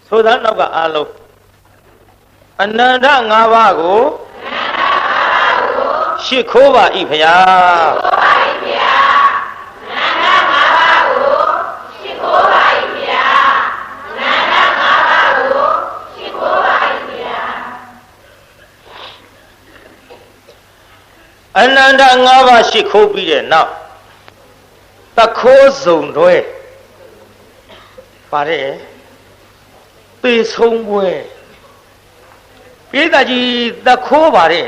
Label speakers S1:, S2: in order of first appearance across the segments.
S1: ဆိုသားနောက်ကအားလုံးအနန္တ၅ပါးကိုရှစ်ခိုးပါ၏ဖျားအနန္တ၅ပါးရှစ်ခိုးပြီးတဲ့နောက်တခိုးစုံတွဲပါတယ်ပေဆုံးပွဲပိဿကြီးတခိုးပါတယ်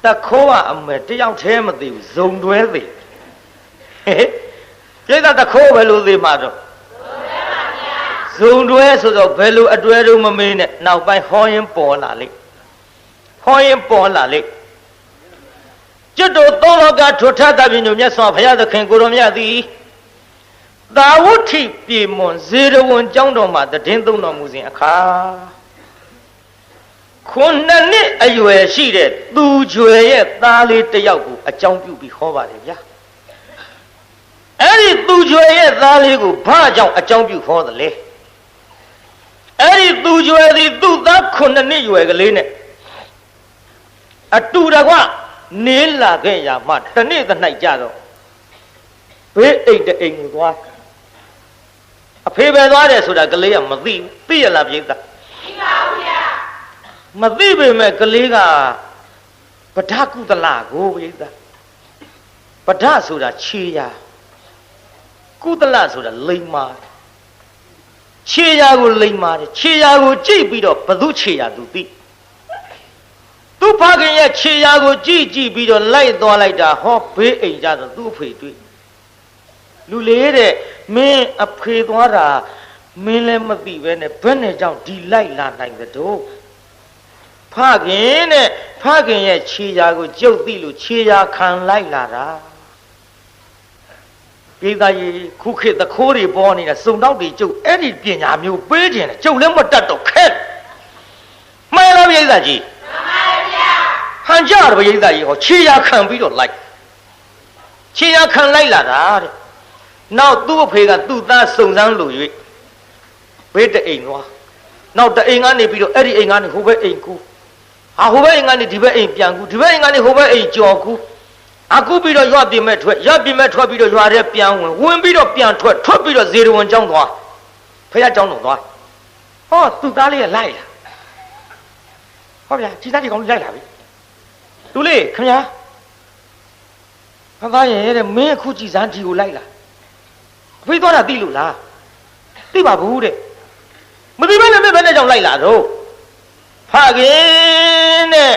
S1: တခိုးကအမေတယောက်တည်းမသိဘူးဇုံတွဲသိပိဿတခိုးဘယ်လိုသိမှာတော့ဇုံတွဲဆိုတော့ဘယ်လိုအတွဲတော့မမေးနဲ့နောက်ပိုင်းဟောရင်ပေါ်လာလိမ့်ဟောရင်ပေါ်လာလိမ့်ကျွတ်တော်သောလောကထွတ်ထသဖြင့်မြတ်စွာဘုရားသခင်ကိုရောမြတ်သည်သာဝဋ္ဌိပြေမွန်ဇေရဝံကျောင်းတော်မှာတည်င်းသုံးတော်မူစဉ်အခါခုနှစ်အရွယ်ရှိတဲ့သူကျွယ်ရဲ့သားလေးတစ်ယောက်ကိုအကြောင်းပြုပြီးဟောပါတယ်ဗျာအဲ့ဒီသူကျွယ်ရဲ့သားလေးကိုဘာကြောင့်အကြောင်းပြုဟောသလဲအဲ့ဒီသူကျွယ်သည်သူ့သားခုနှစ်ရွယ်ကလေးနဲ့အတူတကွနေလာခဲ့ရမှတနေ့သ၌ကြတော့ဘေးအိတ်တအိမ်ကိုသွားအဖေပဲသွားတယ်ဆိုတာကလေးကမသိဘူးသိရလားပြိဿသိပါဘူးဗျာမသိပေမဲ့ကလေးကပဒကုသလကိုပြိဿပဒဆိုတာခြေရာကုသလဆိုတာလိမ္မာခြေရာကိုလိမ္မာတယ်ခြေရာကိုကြည့်ပြီးတော့ဘသူခြေရာသူသိသူ့ဖခင်ရဲ့ခြေရာကိုကြည့်ပြီးတော့လိုက်သွားလိုက်တာဟောဘေးအိမ်ကြတော့သူ့အဖေတွေ့လူလေးတဲ့မင်းအဖေသွားတာမင်းလည်းမသိပဲနဲ့ဘယ်နဲ့ကြောင့်ဒီလိုက်လာနိုင်သတို့ဖခင်တဲ့ဖခင်ရဲ့ခြေရာကိုကြုတ်သိလို့ခြေရာခံလိုက်လာတာပိဿကြီးခုခေတ်သခိုးတွေပေါ်နေတာစုံတော့တွေကျုပ်အဲ့ဒီပညာမျိုးပေးခြင်းနဲ့ကျုပ်လည်းမတတ်တော့ခက်မှန်လားပိဿကြီးဟန်ကြတော့ပိဿကြီးဟောခြေရာခံပြီးတော့လိုက်ခြေရာခံလိုက်လာတာတဲ့နောက်သူ့အဖေကသူ့သားစုံစမ်းလို့၍ဘေးတအိမ်သွားနောက်တအိမ်ကနေပြီးတော့အဲ့ဒီအိမ်ကနေဟိုဘက်အိမ်ကူဟာဟိုဘက်အိမ်ကနေဒီဘက်အိမ်ပြန်ကူဒီဘက်အိမ်ကနေဟိုဘက်အိမ်ကြော်ကူအခုပြီးတော့ရွာပြင်မဲ့ထွက်ရွာပြင်မဲ့ထွက်ပြီးတော့ရွာထဲပြန်ဝင်ပြီးတော့ပြန်ထွက်ပြီးတော့ဇေရဝံကျောင်းသွားဖခင်ကျောင်းတော်သွားဟောသူ့သားလေးကလိုက်လာဟောဗျာဒီသားကြီးကောင်းလိုက်လာပြီသူလေးခင်ဗျာဘာရဲ့တဲ့မင်းအခုကြည်စမ်းဒီကိုလိုက်လာအဖေသွားတာသိလို့လားသိပါဘူးတဲ့မသိဘဲနဲ့ဘယ်နဲ့ကြောင့်လိုက်လာတော့ဖခင်တဲ့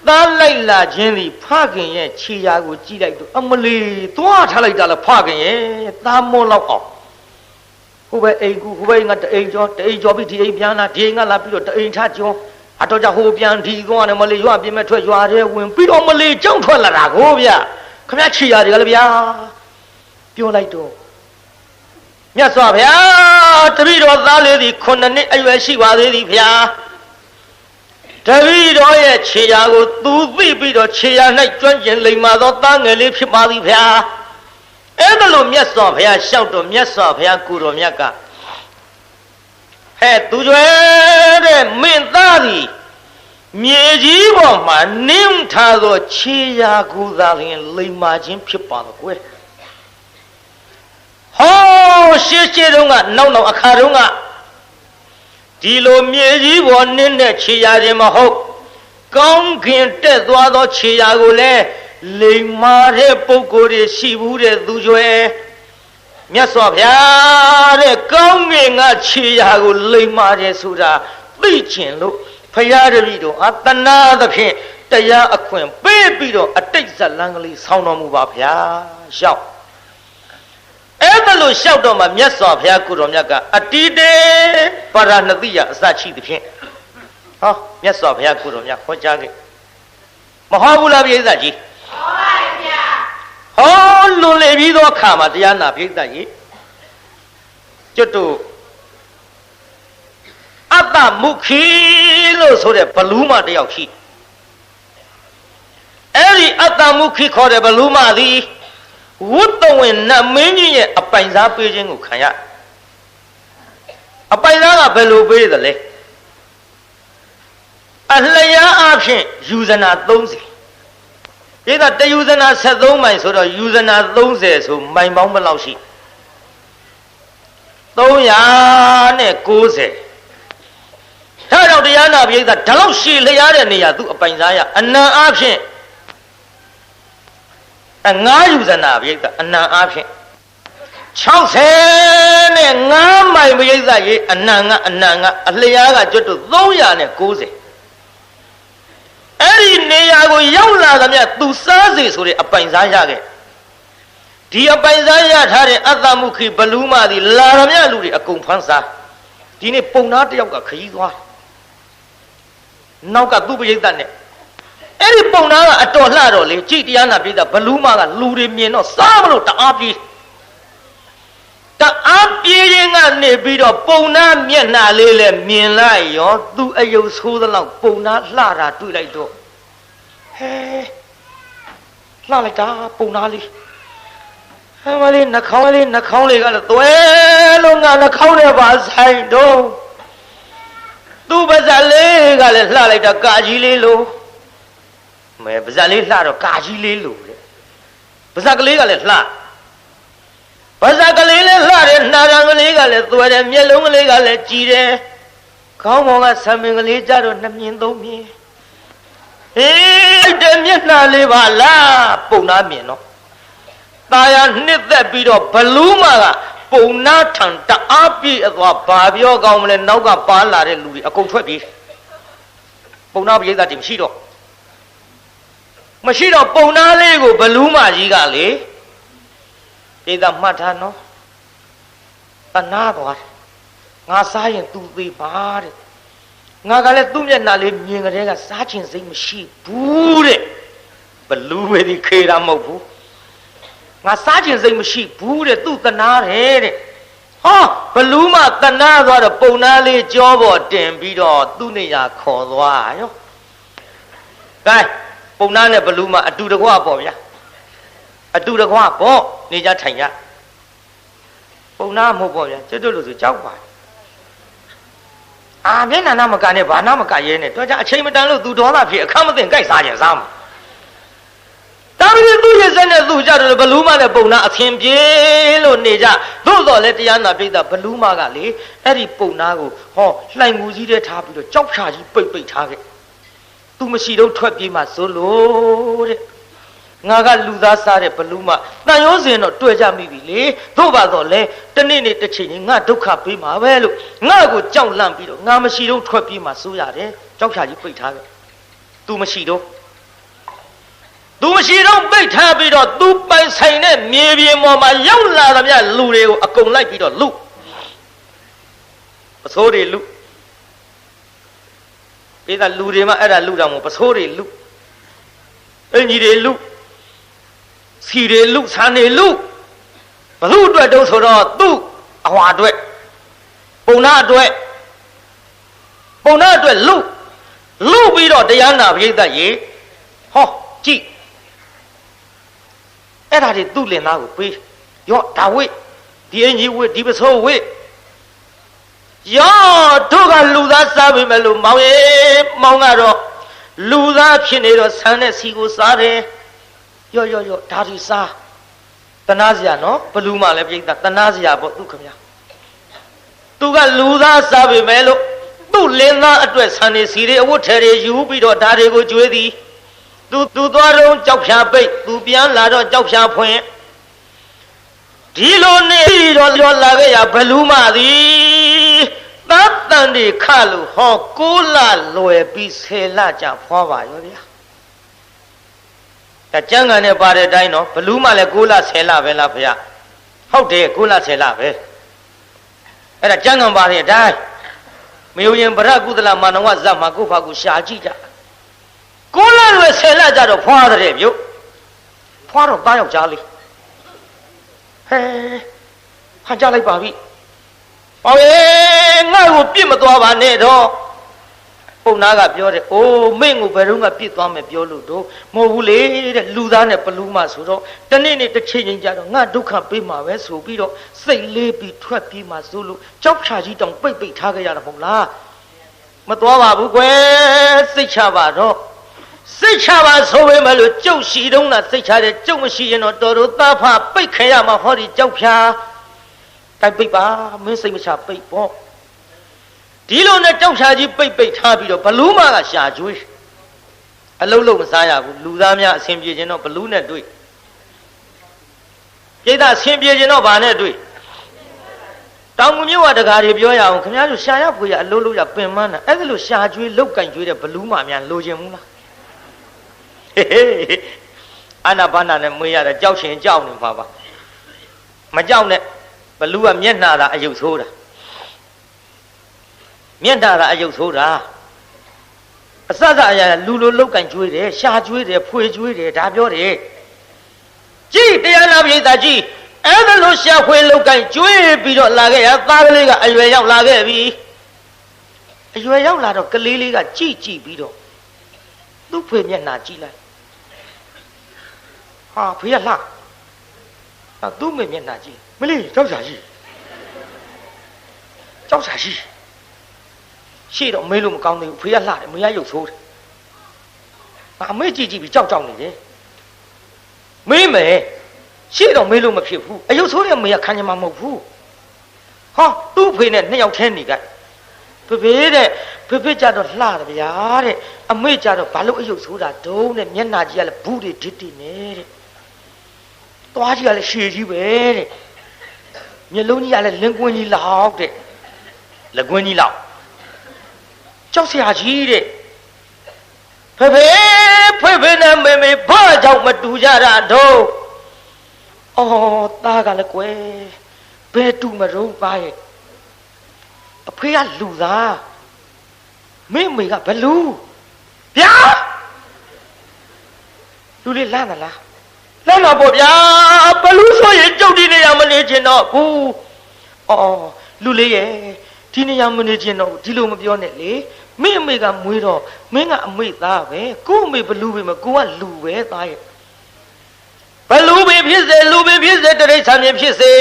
S1: သားလိုက်လာခြင်းသည်ဖခင်ရဲ့ခြေရာကိုကြည့်လိုက်တော့အမလီသွားထားလိုက်တာလားဖခင်ရဲ့သားမောလောက်အောင်ဟိုဘက်အိမ်ကူဟိုဘက်ငါတအိမ်ကျော်ပြီးဒီအိမ်ပြန်လာဒီအိမ်ကလာပြီးတော့တအိမ်ထကျော်အတော့ကြဟိုပြန်ဒီသွားတယ်မလီရွာပြင်မဲ့ထွက်ရွာထဲဝင်ပြီးတော့မလီကြောင်းထွက်လာတာကိုဗျခင်ဗျာခြေရာတွေကလည်းဗျာပြောလိုက်တော့မြတ်စွာဘုရားတပည့်တော်သားလေးသည်9နှစ်အရွယ်ရှိပါသေးသည်ဗျာတပည့်တော်ရဲ့ခြေရာကိုသူသိပြီးတော့ခြေရာ၌ကျွမ်းကျင်လိမ္မာသောသားငယ်လေးဖြစ်ပါသည်ဗျာအဲ့ဒါလို့မြတ်စွာဘုရားလျှောက်တော့မြတ်စွာဘုရားကိုတော်မြတ်ကဟဲ့သူကျွဲတဲ့မင်းသားသည်မြေကြီးပေါ်မှာနင်းထားသောခြေရာကိုသာလျှင်လိမ္မာခြင်းဖြစ်ပါတော့ကွယ်ဟောရှေးတုန်းကနောက်အခါတုန်းကဒီလိုမြေကြီးပေါ်နင်းတဲ့ခြေရာခြင်းမဟုတ်ကောင်းခင်တက်သွားသောခြေရာကိုလည်းလိမ္မာတဲ့ပုဂ္ဂိုလ်တွေရှိဘူးတဲ့သူကျွဲမြတ်စွာဘုရားတဲ့ကောင်းကင်ကခြေရာကိုလိမ္မာတယ်ဆိုတာသိချင်လို့ဘုရားတပည့်တော်အတနာသဖြင့်တရားအခွင့်ပေးပြီးတော့အတိတ်ဇလံကလေးဆောင်းတော်မူပါဗျာရောက်အဲ့ဒါလို့လျှောက်တော့မှမြတ်စွာဘုရားကိုတော်မြတ်ကအတိတေပါရဏတိယအစရှိသဖြင့်ဟောမြတ်စွာဘုရားကိုတော်မြတ်ဟောကြားခဲ့မဟောဘူးလားပြိဿကြီးဟောပါဗျာဟောလွန်လေပြီးသောအခါမှာတရားနာပြိဿကြီးကျွတ်တို့အတ္တမုခိလို့ဆိုတဲ့ဘလူးမတယောက်ရှိအဲ့ဒီအတ္တမုခိခေါ်တဲ့ဘလူးမသည်ဝုတ္တဝင်နတ်မင်းကြီးရဲ့အပိုင်စားပေးခြင်းကိုခံရ အပိုင်သားကဘယ်လိုပေးသလဲအလျားအဖြစ်ယူဇနာ30ဒီကတယူဇနာ73မိုင်ဆိုတော့ယူဇနာ30ဆိုမိုင်ပေါင်းဘယ်လောက်ရှိ390ဒါကြောင့်တရားနာပိဋကဒါလောက်ရှည်လျားတဲ့နေရာသူအပိုင်စားရအနံအဖြစ်9ယူဇနာပိဋကအနံအဖြစ်65မိုင်ပိဋကရေအနံကအလျားကကျွတ်တို့390အဲ့ဒီနေရာကိုရောက်လာသမျှသူစားစီဆိုတဲ့အပိုင်စားရခဲ့ဒီအပိုင်စားရထားတဲ့အတ္တမုခိဘလူးမသည်လာသမျှလူတွေအကုန်ဖမ်းစားဒီနေ့ပုံသားတယောက်ကခရီးသွားနောက်ကသူ့ပရိသတ်နဲ့အဲ့ဒီပုံသားကအတော်လှတော့လေကြည်တရားနာပိသဘလူးမကလူတွေမြင်တော့စားမလို့တအားပြေးရင်ကနေပြီးတော့ပုံသားမျက်နှာလေးလဲမြင်လိုက်ရောသူ့အယုတ်ဆိုးသလောက်ပုံသားလှတာတွေ့လိုက်တော့ဟဲလှလိုက်တာပုံသားလေးဟဲမလေးနှာခေါင်းလေးကလည်းသွဲလို့ငါနှာခေါင်းနဲ့ပါဆိုင်တော့သူ့ပါဇက်လေးကလည်းလှလိုက်တာကာကြီးလေးလို့မဲပါဇက်လေးလှတော့ကာကြီးလေးလို့လေပါဇက်ကလေးကလည်းလှပါဇက်ကလေးလည်းလှတယ်နှာရံကလေးကလည်းသွဲတယ်မျက်လုံးကလေးကလည်းကြည်တယ်ခေါင်းပေါ်ကဆံပင်ကလေးကြတော့2မြင်3မြင်ဟေးတဲ့မျက်နှာလေးပါလားပုံနာမြင်တော့ตาရနှစ်သက်ပြီးတော့ဘလူးမကပုံနာထံတအားပြည့်အသွားဘာပြောကောင်းမလဲနောက်ကပါလာတဲ့လူတွေအကုန်ထွက်ပြေးပုံနာပိဋကတိမရှိတော့ပုံနာလေးကိုဘလူးမကြီးကလေပိဋကမှတ်ထားနော်တနာသွားတယ်ငါစားရင်သူသေးပါတဲ့ငါကလည်းသူ့မျက်နှာလေးမြင်ကြတဲ့ကစားချင်စိတ်မရှိဘူးတဲ့ဘလူးပဲဒီခေတာမဟုတ်ဘူးငါစားချင်စိတ်မရှိဘူးတဲ့သူ့တနာတယ်တဲ့ဟောဘလူးမတနာသွားတော့ပုံနာလေးကြောပေါ်တင်ပြီးတော့သူ့နေရာခေါ်သွားရောကဲပုံနာနဲ့ဘလူးမအတူတကွပေါ့ဗျာအတူတကွပေါ့နေကြထိုင်ရပုံနာမဟုတ်ပေါ့ဗျာကျွတ်လို့ဆိုကြောက်ပါမျက်နှာနာမကနဲ့ဘာနာမကရဲနဲ့တော့ကြအချိန်မတန်လို့သူဒေါသဖြစ်အခမသိကြိုက်စားကြစားမှာဒါပေမဲ့သူ့ရဲ့စက်နဲ့သူ့ကြတော့ဘလူးမနဲ့ပုံနာအခင်ပြေလို့နေကြသို့တော်လဲတရားနာပိဋကဘလူးမကလေအဲ့ဒီပုံနာကိုဟောလှိုင်ငူကြီးတဲ့ထားပြီးတော့ကြောက်ဖြာကြီးပိတ်ထားခဲ့သူမရှိတော့ထွက်ပြေးမှဆိုလို့တဲ့ငါကလူသားစားတဲ့ဘလူးမတန်ရိုးစင်တော့တွေ့ကြမိပြီလေသို့ပါတော့လဲတနေ့နေ့တစ်ချိန်ငါဒုက္ခပေးမှာပဲလို့ငါကိုကြောက်လန့်ပြီးတော့ငါမရှိတော့ထွက်ပြေးမှဆိုရတယ်ကြောက်ဖြာကြီးပိတ်ထားခဲ့သူမရှိတော့ပိတ်ထားပြီးတော့သူပိုင်ဆိုင်တဲ့မြေပြင်ပေါ်မှာရောက်လာသမျှလူတွေကိုအကုန်လိုက်ပြီးတော့လူပစိုးတွေလူပိဋကလူတွေမှအဲ့ဒါလူတော်မို့ပစိုးတွေလူအင်ကြီးတွေလူစီတွေလူဆန်တွေလူဘလူအတွက်တုံးဆိုတော့သူ့အဟွာအတွက်ပုံနာအတွက်လူပြီးတော့တရားနာပိဋကရေဟောကြည့်အဲ့ဒါတွေသူ့လင်သားကိုပေးရောဒါဝိဒီအင်ကြီးဝိဒီပစိုးဝိရောတို့ကလူသားစားပြီမဲ့လို့မောင်ရဲ့မောင်ကတော့လူသားဖြစ်နေတော့ဆန်းတဲ့စီကိုစားတယ်ရောဒါဒီစားတနာစရာနော်ဘလူးမလည်းပြိတ္တတနာစရာပေါ့သူခမသူကလူသားစားပြီမဲ့လို့သူ့လင်သားအတွက်ဆန်းနေစီတွေအဝတ်ထည်တွေယူပြီးတော့ဒါတွေကိုကျွေးသည်သူသွားတော့ကြောက်ဖြာပိတ်သူပြန်လာတော့ကြောက်ဖြာဖွင့်ဒီလိုနေတော့ပြောလာခဲ့ရဘလူးမသည်သတ်တန်တွေခလို့ဟော9လလွယ်ပြီး10လကြာဖွာပါရောဗျာဒါကျမ်းဂန်နဲ့ပါတဲ့အတိုင်းတော့ဘလူးမလည်း9လ10လပဲလားဗျာဟုတ်တယ်9လ10လပဲအဲ့ဒါကျမ်းဂန်ပါတဲ့အတိုင်းမယုံရင်ဗရကုသလမာနဝဇတ်မှာကိုယ့်ဘာကိုရှာကြည့်ကြ9လလွယ်10လကြာတော့ဖွာတဲ့ပြုတ်ဖွာတော့သားယောက်ျားလေးဟဲဟန်ကြလိုက်ပါပြီဟောငါ့ကိုပြစ်မသွားပါနဲ့တော့ ပုံနာကပြောတယ်အိုးမင်းကိုဘယ်တော့မှပြစ်သွားမယ်ပြောလို့တော့မဟုတ်ဘူးလေတဲ့လူသားနဲ့ဘလူးမဆိုတော့တနေ့နေ့တစ်ချိန်ချင်းကြတော့ငါဒုက္ခပေးမှာပဲဆိုပြီးတော့စိတ်လေးပြီးထွက်ပြေးမှဆိုလို့ကြောက်ဖြာကြီးတောင်ပိတ်ထားခဲ့ရတာမဟုတ်လားမသွားပါဘူးကွယ်စိတ်ချပါတော့စိတ်ချပါဆိုပေမဲ့လို့ကြုတ်ရှိတုံးတာစိတ်ချတယ်ကြုတ်မရှိရင်တော့တော်တော်သားဖပိတ်ခဲ့ရမှာဟောဒီကြောက်ဖြာတိုက်ပိတ်ပါမင်းစိတ်မချပိတ်ပေါ့ဒီလိုနဲ့ကြောက်ဖြာကြီးပိတ်ထားပြီးတော့ဘလူးမကရှာကျွေးအလုံးလုံးမစားရဘူးလူသားများအဆင်ပြေခြင်းတော့ဘလူးနဲ့တွေ့ပြိဿအဆင်ပြေခြင်းတော့ဗာနဲ့တွေ့တောင်ငူမြို့ဝတကားတွေပြောရအောင်ခင်ဗျားတို့ရှာရဖွေရအလုံးလုံးရပင်မနာအဲ့ဒါလို့ရှာကျွေးလောက်ကင်ကျွေးတဲ့ဘလူးမများလိုချင်ဘူးလားဟေးအာနာဘာနာနဲ့မွေးရတာကြောက်ရှင်ကြောက်နေမှာပါမကြောက်နဲ့ဘလူးကမျက်နှာသာအယုတ်ဆိုးတာမျက်နှာသာအယုတ်ဆိုးတာအစစအရာလူလိုလောက်ကင်ကျွေးတယ်ရှာကျွေးတယ်ဖွေကျွေးတယ်ဒါပြောတယ်ကြည်တရားနာပိဿကြည်အဲ့ဒါလို့ရှာဖွေလောက်ကင်ကျွေးပြီးတော့လာခဲ့ရသားကလေးကအရွယ်ရောက်လာခဲ့ပြီအရွယ်ရောက်လာတော့ကလေးလေးကကြည်ပြီးတော့သူ့ဖွေမျက်နှာကြည့်လိုက်ဟာဖေးကလှသူ့မေမျက်နှာကြည့်မလေးကြောက်စာရှိကြောက်စာရှိရှေ့တော့မေးလို့မကောင်းသေးဘူးဖေးကလှတယ်မေးရရုပ်ဆိုးတယ်အမေကြည့်ပြီးကြောက်နေတယ်မေးမယ်ရှေ့တော့မေးလို့မဖြစ်ဘူးအယုတ်ဆိုးတဲ့မေးကခံရမှာမဟုတ်ဘူးဟောသူ့ဖေနဲ့နှစ်ယောက်ထဲနေကြဖေတဲ့ဖေကြတော့လှတယ်ဗျာတဲ့အမေကြတော့ဘာလို့အယုတ်ဆိုးတာဒုံးနဲ့မျက်နှာကြီးကလည်းဘူးတွေဒစ်နေတဲ့သွားကြီးကလည်းရှည်ကြီးပဲတဲ့မျက်လုံးကြီးကလည်းလင်းကွင်းကြီးလောက်တဲ့လက်ကွင်းကြီးလောက်ကြောက်စရာကြီးတဲ့ဖေနဲ့မေဘာကြောင့်မတူကြတာတော့အော်သားကလည်းကွယ်ဘယ်တူမရုံးပါရဲ့အဖေကလူသားမေကဘလူးဗျာလူလေးလန့်လားလန့်တော့ပေါ့ဗျာဘလူးဆိုရင်ကြုတ်ဒီနေရာမနေချင်တော့ဘူးအော်လူလေးရဲ့ဒီနေရာမနေချင်တော့ဒီလိုမပြောနဲ့လေမင်းအမေကမွေးတော့မင်းကအမေသားပဲကို့အမေဘလူးပဲမကိုကလူပဲသားရဲ့ဘလူးပဲဖြစ်စေလူပဲဖြစ်စေတရိစ္ဆာန်ပဲဖြစ်စေ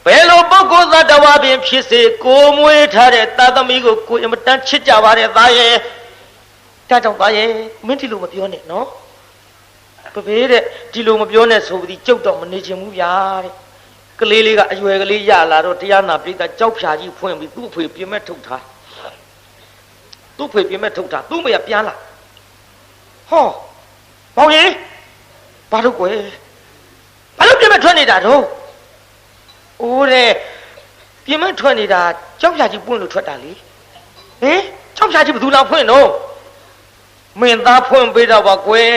S1: ဘယ်လိုပုဂ္ဂိုလ်သတ္တဝါပင်ဖြစ်စေကိုမွေးထားတဲ့သာသမီကိုကိုအမတန်ချစ်ကြပါတဲ့သားရဲ့တာကြောင့်သားရဲ့မင်းဒီလိုမပြောနဲ့နော်ဖေတဲ့ဒီလိုမပြောနဲ့ဆိုပြီးကြုတ်တော့မနေချင်ဘူးဗျာတဲ့ကလေးလေးကအရွယ်ကလေးရလာတော့တရားနာပိဋကကြောက်ဖြာကြီးဖွင့်ပြီးသူ့အဖေပြင်မဲ့ထုတ်ထားသူ့ဖေပြင်မဲ့ထုတ်ထားသူ့မေကပြန်လာဟောဘောင်ကြီးဘာလို့ကွယ်ဘာလို့ပြင်မဲ့ထွက်နေတာတော့အိုးတဲ့ပြင်မဲ့ထွက်နေတာကြောက်ဖြာကြီးပွင့်လို့ထွက်တာလေဟင်ကြောက်ဖြာကြီးဘယ်သူလာဖွင့်တော့မင်းသားဖွင့်ပေးတော့ပါကွယ်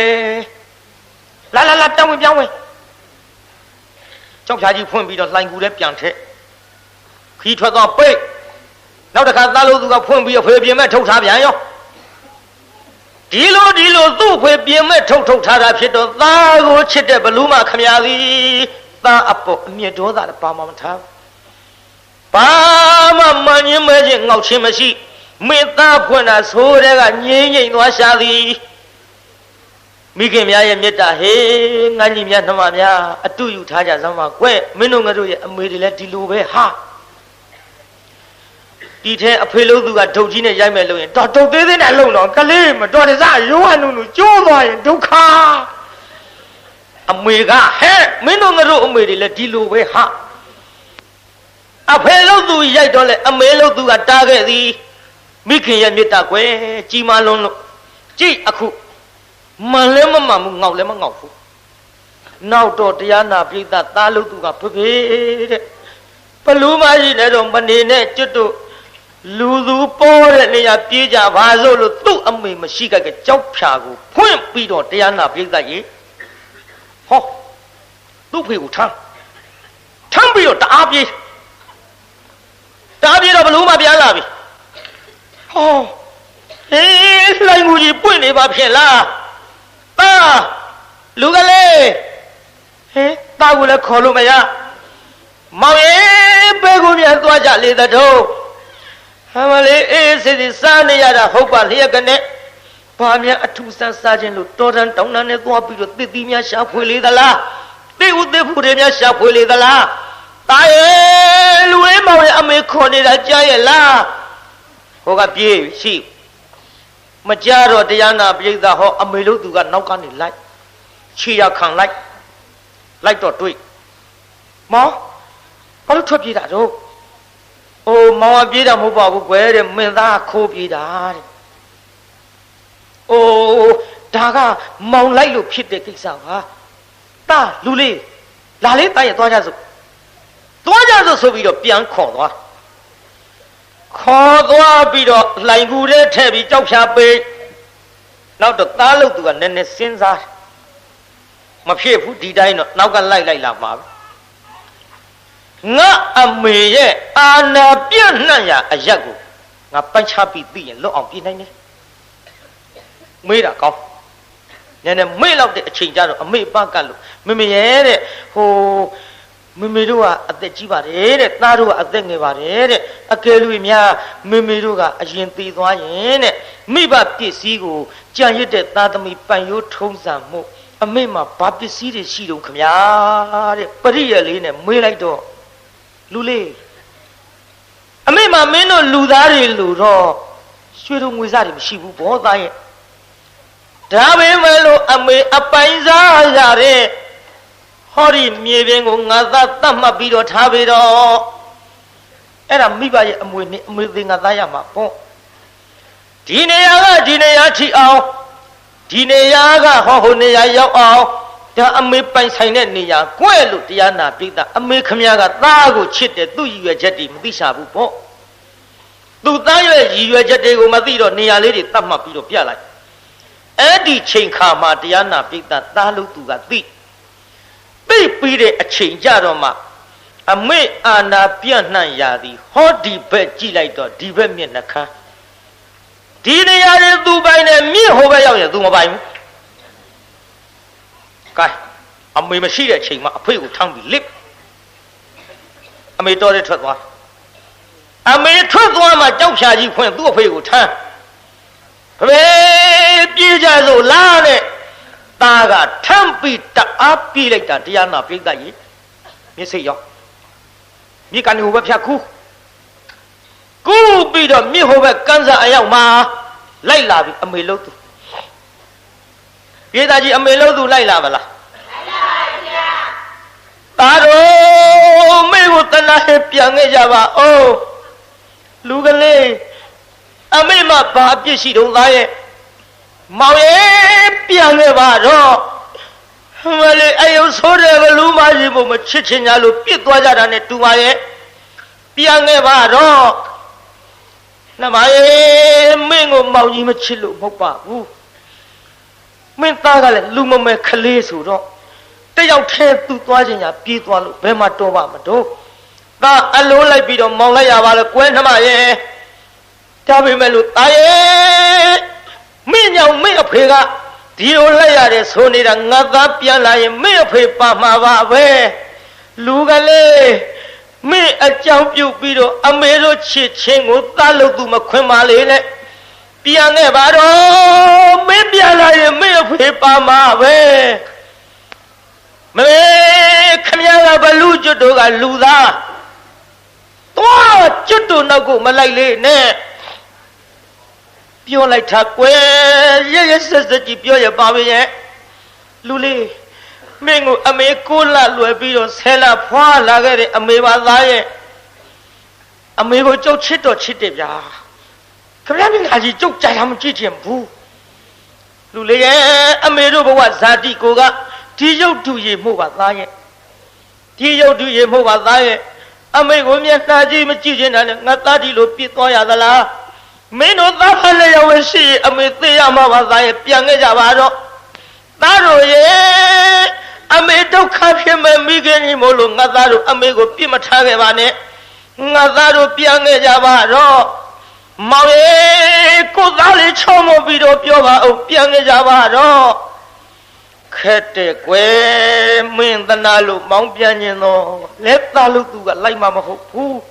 S1: လာပြောင်းဝင်ကြောက်ဖြာကြီးဖွင့်ပြီးတော့လှိုင်ကူထဲပြန်ထက်ခီးထွက်သွားပိတ်နောက်တစ်ခါသားလို့သူကဖွင့်ပြီးတော့ဖေပြင်မဲ့ထုတ်ထားပြန်ရောဒီလိုသူ့ဖေပြင်မဲ့ထုတ်ထားတာဖြစ်တော့သားကိုချစ်တဲ့ဘလူးမခမရသည်သားအပေါ်အမြင့်ဒေါသနဲ့ပါမမထားဘာမှမငင်းမဲချင်းငေါက်ချင်းမရှိမေတ္တာဖွင့်တာဆိုတဲ့ကငြိမ့်သွားရှာသည်မိခင်များရဲ့မေတ္တာဟေးငါညီများနှမများအတူယူထားကြစမ်းပါကွယ်မင်းတို့ငါတို့ရဲ့အမေတွေလည်းဒီလိုပဲဟာဒီထဲအဖေလို့သူကဒုတ်ကြီးနဲ့ရိုက်မယ်လို့ရင်တော့ဒုတ်သေးသေးနဲ့လုံတော့ကလေးမတော်တဆရိုးဝနုကျိုးသွားရင်ဒုက္ခအမေကဟဲ့မင်းတို့ငါတို့အမေတွေလည်းဒီလိုပဲဟာအဖေလို့သူရိုက်တော့လေအမေလို့သူကတားခဲ့သည်မိခင်ရဲ့မေတ္တာကွယ်ကြီးမားလုံးလို့ကြည့်အခုမှန်လဲမမှန်ဘူးငေါက်လဲမငေါက်ဘူးနောက်တော့တရားနာပိဋကသားလို့သူကဖေတဲ့ဘလူးမရှိနဲ့တော့မနေနဲ့ကျွတ်တို့လူသူပေါ်တဲ့နေရာပြေးကြပါစို့လို့သူ့အမေမရှိကြကကြောက်ဖြာကိုဖွင့်ပြီးတော့တရားနာပိဋကရေဟောသူ့ဖေကိုထမ်းပြီးတော့တအားပြေးတော့ဘလူးမပြန်လာပြီဟောဟေးလှိုင်ကူကြီးပွင့်နေပါဖြစ်လားလူကလေးဟဲ့တာကိုလည်းခေါ်လို့မရမောင်ရဲ့ဘယ်ကိုပြန်သွားကြလေတတော်ဟ Hamale is Sani at Hopa Liagane. Pamia a 2 cent sergeant look Toran down and a copy of the Dimia shop will the la. They would the Pudemia shop will the la. I Luema Ame Corned at Jayala. Hoga Pie, sheep. Majaro Diana Big the Ho Amelu to got no kind of light. Chia can like or tweet. Ma, what took you that? Oh, Ma Bida Muba, where the Menda Kobi died. Oh, Daga, Mount Lilo Pit the Kixava. Da, Luli, Lalita, Dojazo. Dojazo so be the Pian Cordwa. Cordwa be the Langure Tabby Joksha Bay. Now the Talo to an Nene Sinza. My ship who did I not now can like Lama. Nga a me, Anna Pianaya, a Yago. Now punch happy be and look on Pinane. Made a cough. Then a mail of the change out of a me bagalu. Mimiere, who Mimidua at the Jiva, Naru at the Nevare, a Keluimia, Mimiruga, a Genti Doyen, Miba Pisigo, Giant Nadami Payo Tonsamo, a Mima Papi City Shido Kamia, Paria in a Milado. Lule. A Mima Meno Ludari Ludo. Swidum wizard, she will both die. Dabe Melo Ame Apaisa Yare Hori Mivengo Naza Tamabido Tabido Era Miba moving a Dayama Po Dineachi Ao Dineaga Hohonea Yao Da Ame Paisania, Quelu Diana Pita, Ame Kamiaga, Dago Chit, do you a jetty, Misha Po Do you a jetty, Madido, Nia Lady Tamabido Piala. Eddie chain kama Diana Pita, Dalu to that beat. Be a chain Jaroma. A me Anna Piana Yadi, hot deep bed Gilato, Divemianaka. Did I do by the me over do my Guy, I'm a machine chain, my pay with tongue be lip. I may do it one. I may trust one my jump shot you when do a pay with time. Pijazo Lane Taga Tampi Api like that Diana Pita Yi. You say yo. You can over Piaku. Go be the Mihover Kanza Ayama Laila Amelotu. Pietaji Amelotu Laila. Taro Mewutana Piangajava. Oh, Lugale. Amema Babi, she don't lie. Maue Pianeva. Well, I also have a Luma Chichinalo, Pitwaja and Tuae Pianeva. Namae Mingo Maui Machilu Mopa. Mintaga Luma Kalesu. They out here to Twajina, Pitwalu, Bematova Mado. Da Alola Bido Molaya Quenamae. Tabi Melu, aye, me now me a pega, Dio Laya, Sony and Nada Piala, me a paper, Mava, Lugale, me a jump you bido, a mero ching with Talo to Maquemale, Pianevaro, maybe I me a paper, Mave, me Camilla Balujo do a Luda. Oh, Chutu Nago Malay, ne. Pure like Takwe, yes, the Gipio Babi, Luli, Mingo, Amekula, Luebido, Sella, Pua, Lagare, Ameva Laye, Amego Chito Chitibia. Crabbing as he took Jayam Chitim Poo. Luli, Amedo was Zadi Goga, Tijo do ye move at Laye. Tijo do ye move at Laye. Amego Miataji Machijin and Natadi Lupitoya the La. May not that I will see a Mithia Mavai Piangajavado. Taro ye, I may do cut him and Migani Molu, Nazaro, Amigo Pimatavane, Nazaro Piangajavado. Mawe Kodali Chomo Bido Piova of Piangajavado. Kete que mean the Nalu, Mount Pianino, let Nalu to a light mamma who.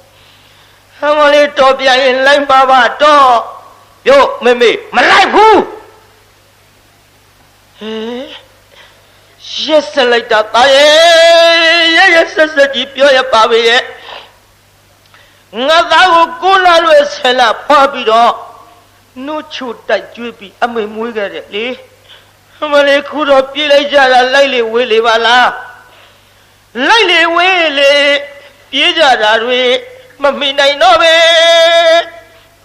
S1: မလေးတော်ပြန်ရင်လိုက်ပါပါတော့ပြောမေမေမလိုက်ဘူးဟဲရက်စလိုက်တာတာရဲ့ဆက်ကြီးပြောရပါပဲရဲ့ငါသားကိုကိုလာလွယ်ဆယ်လာဖွာပြီးတော့နှုတ်ချိုတိုက်ကျွေးပြီးအမေမွေးခဲ့တယ်လေမလေးခုတော့ပြေးလိုက်ကြတာလိုက်လေဝေးလေပါလားလိုက်လေဝေးလေပြေးကြတာတွေမမိနိုင်တော့ပဲ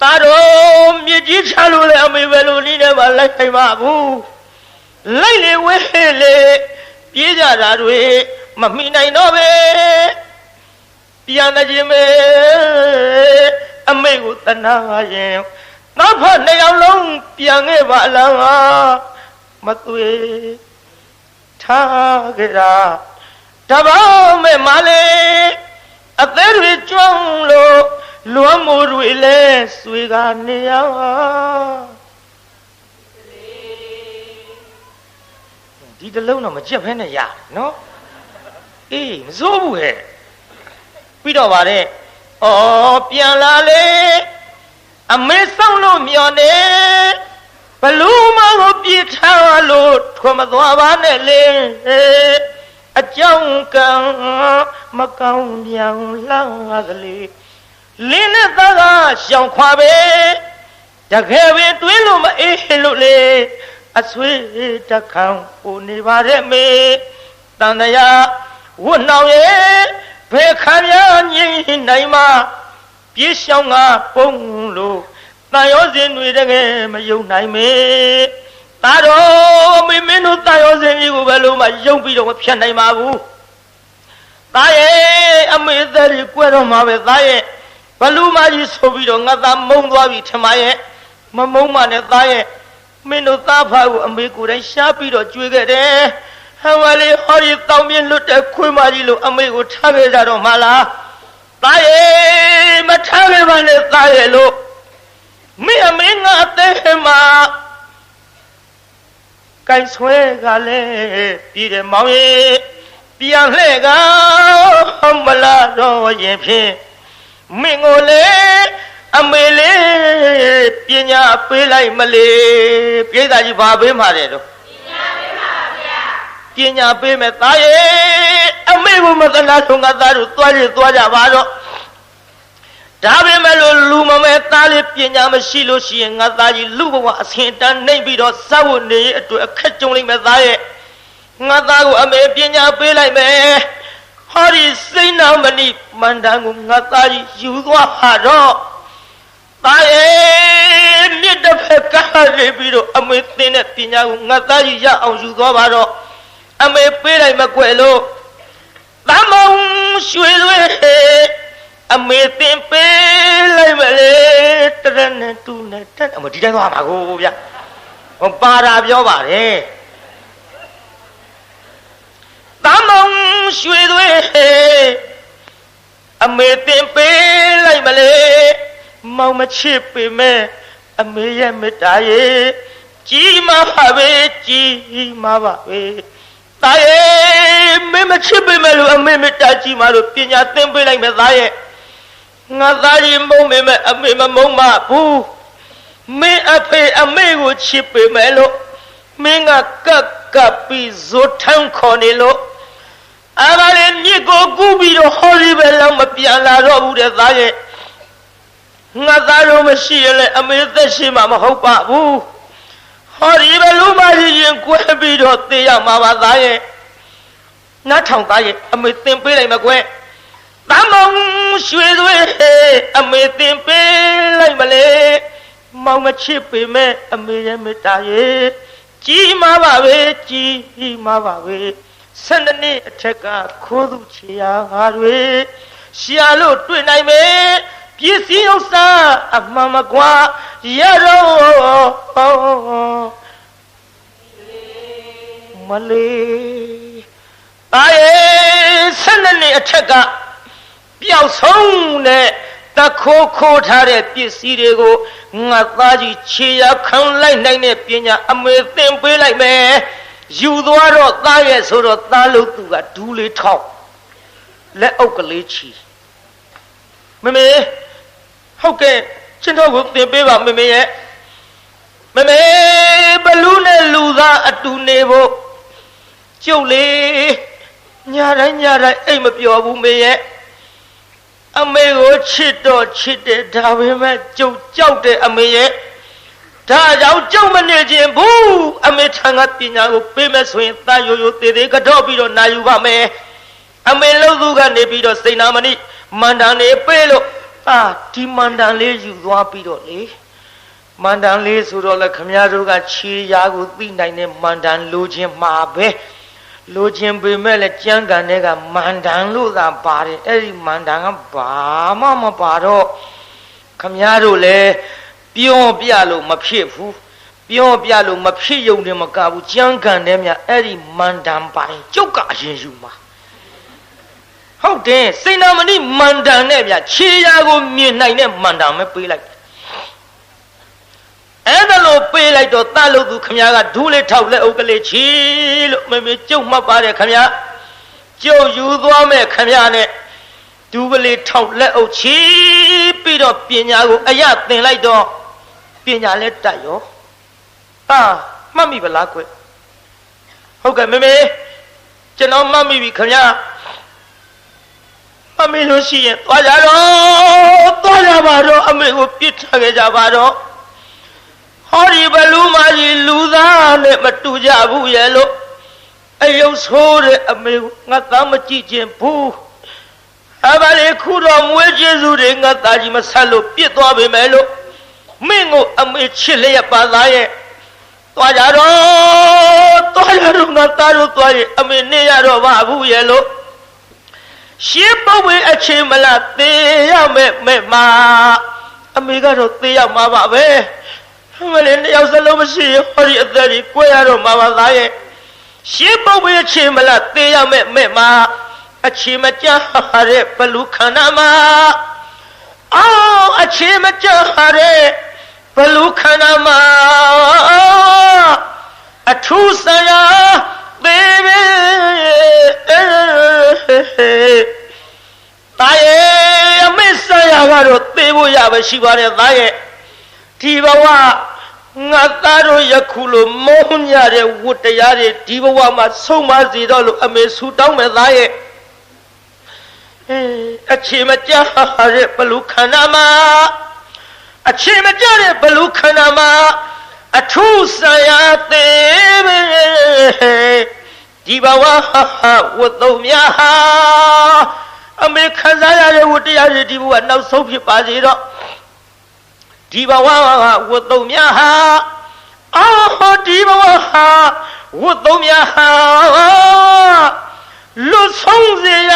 S1: သားတော်မြစ်ကြီးချလို့လေအမေပဲလို့နေတယ်မလိုက်နိုင်ပါဘူးလိုက်လေဝေးလေပြေးကြတာတွေမမိနိုင်တော့ပဲပြန်နေခြင်းပဲအမေကိုတနာရင်နောက်ဖက်နှစ်ယောက်လုံးပြန်ခဲ့ပါလားမသွေထားကြတာတပေါင်းမဲ့မလေးအသေးတွေကျွမ်းလို့လွမ်းမိုးတွေလဲဆွေကနေရဒီတလုံးတော့မကြက်ဖဲနဲ့ရနော်အေးမစိုးဘူးဟဲ့ပြီးတော့ပါတဲ့ဩပြန်လာလေအမေဆောင်လို့မျောနေဘလူးမကိုပြေးထားလို့ထွမသွားပါနဲ့လေအကြောင်းကံမကောင်းပြန်လာကလေးလင်းနဲ့သားကရှောင်ခွာပဲတကယ်ပဲတွေးလို့မအေးလို့လေအဆွေတခံပူနေပါရဲ့မေတန်တရားဝတ်နှောင်ရဲ့ဘယ်ခံရငြိမ်နိုင်မှာပြေးရှောင်ကပုံလို့တန်ရောစင်တွေတကယ်မယုံနိုင်မေတာတော်မင်းတို့တန်ရောစင်ကြီးကိုဘယ်လိုမှယုံပြီးတော့မဖြတ်နိုင်ပါဘူးသားရဲ့အမေသားကြီးကွဲတော့မှာပဲသားရဲ့ဘလူးမကြီးဆိုပြီးတော့ငါသားမုံသွားပြီထမရဲ့မမုံမနဲ့သားရဲ့မင်းတို့သားဖားကိုအမေကိုယ်တိုင်ရှားပြီးတော့ကြွေးခဲ့တယ်ဟံဝလေးဟောဒီတောင်းပြင်းလွတ်တဲ့ခွေးမကြီးလို့အမေကိုထားခဲ့ကြတော့မှလားသားရဲ့မထားခဲ့ပါနဲ့သားရဲ့လို့မင်းအမေငါတဲ့မှာကိုင်ဆွဲကလည်းပြည်တယ်မောင်ရဲ့ပြန်လှဲ့ကမလာတော့ရင်ဖြင့်မင်းကိုလေအမေလေးပညာပေးလိုက်မလေပြိဿကြီးဘာပေးမှာလဲတော့ပညာပေးမယ်သားရဲ့အမေဘုမသနာဆုံးကသားတို့သွားကြပါတော့ဒါပေမဲ့လို့လူမမဲသားလေးပညာမရှိလို့ရှိရင်ငါသားကြီးလူဘဝအဆင်တန်းနှိပ်ပြီးတော့စဝတ်နေအတွက်အခက်ကြုံလိမ့်မယ်သားရဲ့ငါသားကိုအမေပညာပေးလိုက်မယ်ဟောဒီစိတ်နာမဏိမန္တန်ကိုငါသားကြီးယူသွားပါတော့သားရဲ့မြစ်တစ်ဖက်ကားနေပြီးတော့အမေသင်တဲ့ပညာကိုငါသားကြီးရအောင်ယူသွားပါတော့အမေပေးလိုက်မကွယ်လို့တမောင်ရွှေသွေးအမေသင်ပေးလိုက်မလေတရနဲ့တူနဲ့တက်အမဒီတိုင်းသွားမှာကိုဗျဟောပါတာပြောပါတယ်တမောင်ရွှေသွေးအမေသင်ပေးလိုက်မလေမောင်မချစ်ပေမဲ့အမေရဲ့မေတ္တာရဲ့ကြီးမားပါပဲကြီးမားပါပဲသားရဲ့မင်းမချစ်ပေမဲ့လို့အမေမေတ္တာကြီးမားလို့ပညာသင်ပေးလိုက်မယ်သားရဲ့ငါသားကြီးမုန်းပေမဲ့အမေမမုန်းပါဘူးမင်းအဖေအမေကိုချစ်ပေမဲ့လို့မင်းကကပ်ပြီးဇိုထမ်းခေါ်နေလို့အဘလည်းမြစ်ကိုကူးပြီးတော့ဟောဒီပဲလောက်မပြန်လာတော့ဘူးတဲ့သားရဲ့ငါသားတို့မရှိရလေအမေသက်ရှိမှမဟုတ်ပါဘူးဟောဒီပဲလူမကြီးရင်ကွဲပြီးတော့သေရမှာပါသားရဲ့နတ်ထောင်သားရဲ့အမေသင်ပေးလိုက်မကွယ်တမောင်ရွှေသွေးအမေသင်ပေးလိုက်မလေမောင်မချစ်ပေမဲ့အမေရဲ့မေတ္တာရဲ့ကြီးမားပါပဲကြီးမားပါပဲ12နှစ်အထက်ကခိုးသူချေရာငါတွေရှာလို့တွေ့နိုင်မယ်ပစ္စည်းဥစ္စာအမှန်မကွာရတော့မလေးတာရဲ့12နှစ်အထက်ကပျောက်ဆုံးတဲ့တခိုးထားတဲ့ပစ္စည်းတွေကိုငါသားကြီးခြေရခံလိုက်နိုင်တဲ့ပညာအမေသင်ပေးလိုက်မယ်ယူသွားတော့သားရဲ့ဆိုတော့သားလို့သူကဒူးလေးထောက်လက်အုပ်ကလေးချီမမေ ဟုတ်ကဲ့ချင်းတော့ကိုသင်ပေးပါမေမေရဲ့မမေဘလူးနဲ့လူသားအတူနေဖို့ကျုပ်လေညာတိုင်းအိမ်မပြောဘူးမေရဲ့အမေကိုချစ်တော့ချစ်တယ်ဒါပေမဲ့ကျုပ်ကြောက်တယ်အမေရဲ့ဒါကြောင့်ကျုပ်မနေခြင်းဘူးအမေထံကပညာကိုပေးမယ်ဆိုရင်တာယိုယိုသေးသေးကတော့ပြီးတော့နာယူပါမယ်အမေလှုပ်သူကနေပြီးတော့စိန်နာမဏိမန္တန်လေးပေးလို့ဒီမန္တန်လေးယူသွားပြီးတော့လေမန္တန်လေးဆိုတော့လေခမရတို့ကခြေရာကိုသိနိုင်တဲ့မန္တန်လိုခြင်းမှာပဲလိုခြင်းပေမဲ့လည်းကြမ်းကန်တဲ့ကမန္တန်လို့သာပါတယ်အဲ့ဒီမန္တန်ကဘာမှမပါတော့ခမရတို့လည်းပြောပြလို့မဖြစ်ဘူးပြောပြလို့မဖြစ်ယုံတယ်မကဘူးကြမ်းကန်တဲ့မြအဲ့ဒီမန္တန်ပိုင်ကျုပ်ကအရင်ယူမှာဟုတ်တယ်စိန်နာမဏိမန္တန်နဲ့ဗျခြေရာကိုမြင်နိုင်တဲ့မန္တန်ပဲပေးလိုက်အဲ့ဒါလို့ပေးလိုက်တော့တတ်လို့သူခမရကဒူးလေးထောက်လက်အုပ်ကလေးချီလို့မမေကျုပ်မှတ်ပါတယ်ခမရကျုပ်ယူသွားမဲ့ခမရနဲ့ဒူးကလေးထောက်လက်အုပ်ချီပြီးတော့ပညာကိုအရသင်လိုက်တော့ပညာလဲတတ်ရောမှတ်မိပလားကွဟုတ်ကဲ့မမေကျွန်တော်မှတ်မိပြီခမရအမေလို့ရှိရင်သွားကြပါတော့အမေကိုပြစ်ထားခဲ့ကြပါတော့ဟောဒီဘလူးမကြီးလူသားနဲ့မတူကြဘူးရဲ့လို့အယုတ်ဆိုးတဲ့အမေကိုငါသားမကြည့်ခြင်းဘူးအဘလေးခုတော်မွေးကျေးဇူးတွေငါသားကြီးမဆက်လို့ပြစ်သွားပေမဲ့လို့မင်းကိုအမေချစ်လျက်ပါသားရဲ့သွားကြတော့ငါသားတို့သွားရင်အမေနေရတော့ပါဘူးရဲ့လို့ရှင်းပုတ်ဝေးအချင်းမလားသေရမဲ့မှာအမေကတော့သေရမှာပါပဲမလေးနှစ်ယောက်စလုံးမရှိဟောဒီအသက်ကြီးကိုရတော့မှာပါသားရဲ့ရှင်းပုတ်ဝေးအချင်းမလားသေရမဲ့မှာအချင်းမကြတဲ့ဘလူခန္ဓာမှာအချင်းမကြတဲ့ဘလူခန္ဓာမှာအထူးဆရာသေးပဲသားရဲ့အမေဆရာကတော့သေဖို့ရပဲရှိပါတယ်သားရဲ့ဒီဘဝငါသားတို့ယခုလိုမောညတဲ့ဝတ္တရားတွေဒီဘဝမှာဆုံးမစေတော့လို့အမေဆူတောင်းမယ်သားရဲ့အခြေမကြတဲ့ဘလူခန္ဓာမှာအခြေမကြတဲ့ဘလူခန္ဓာမှာအထူးဆရာသေးပဲဒီဘဝဝတ်သုံးများဟာအမေခံစားရတဲ့ဝတ္တရားတွေဒီဘဝနောက်ဆုံးဖြစ်ပါစေတော့ဒီဘဝဝတ်သုံးများဟာဒီဘဝဝတ်သုံးများဟာလူဆုံးစေရ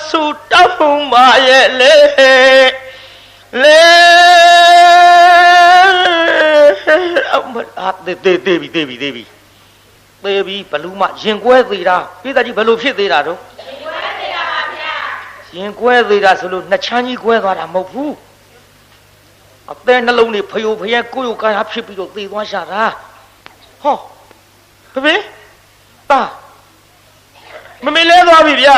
S1: ဆူတောင်းပါရဲ့လေအမတေးပြီဘလူးမရင်ကွဲသေးတာပြည်သားကြီးဘလို့ဖြစ်သေးတာတော့ရင်ကွဲသေးတာဆိုလို့နှစ်ချမ်းကြီးကွဲသွားတာမဟုတ်ဘူးအသေးနှလုံးတွေဖယိုဖယဲကိုယ်ကာယဖြစ်ပြီးတော့သေသွားရှာတာဟောဖေတာမမေလဲသွားပြီဗျ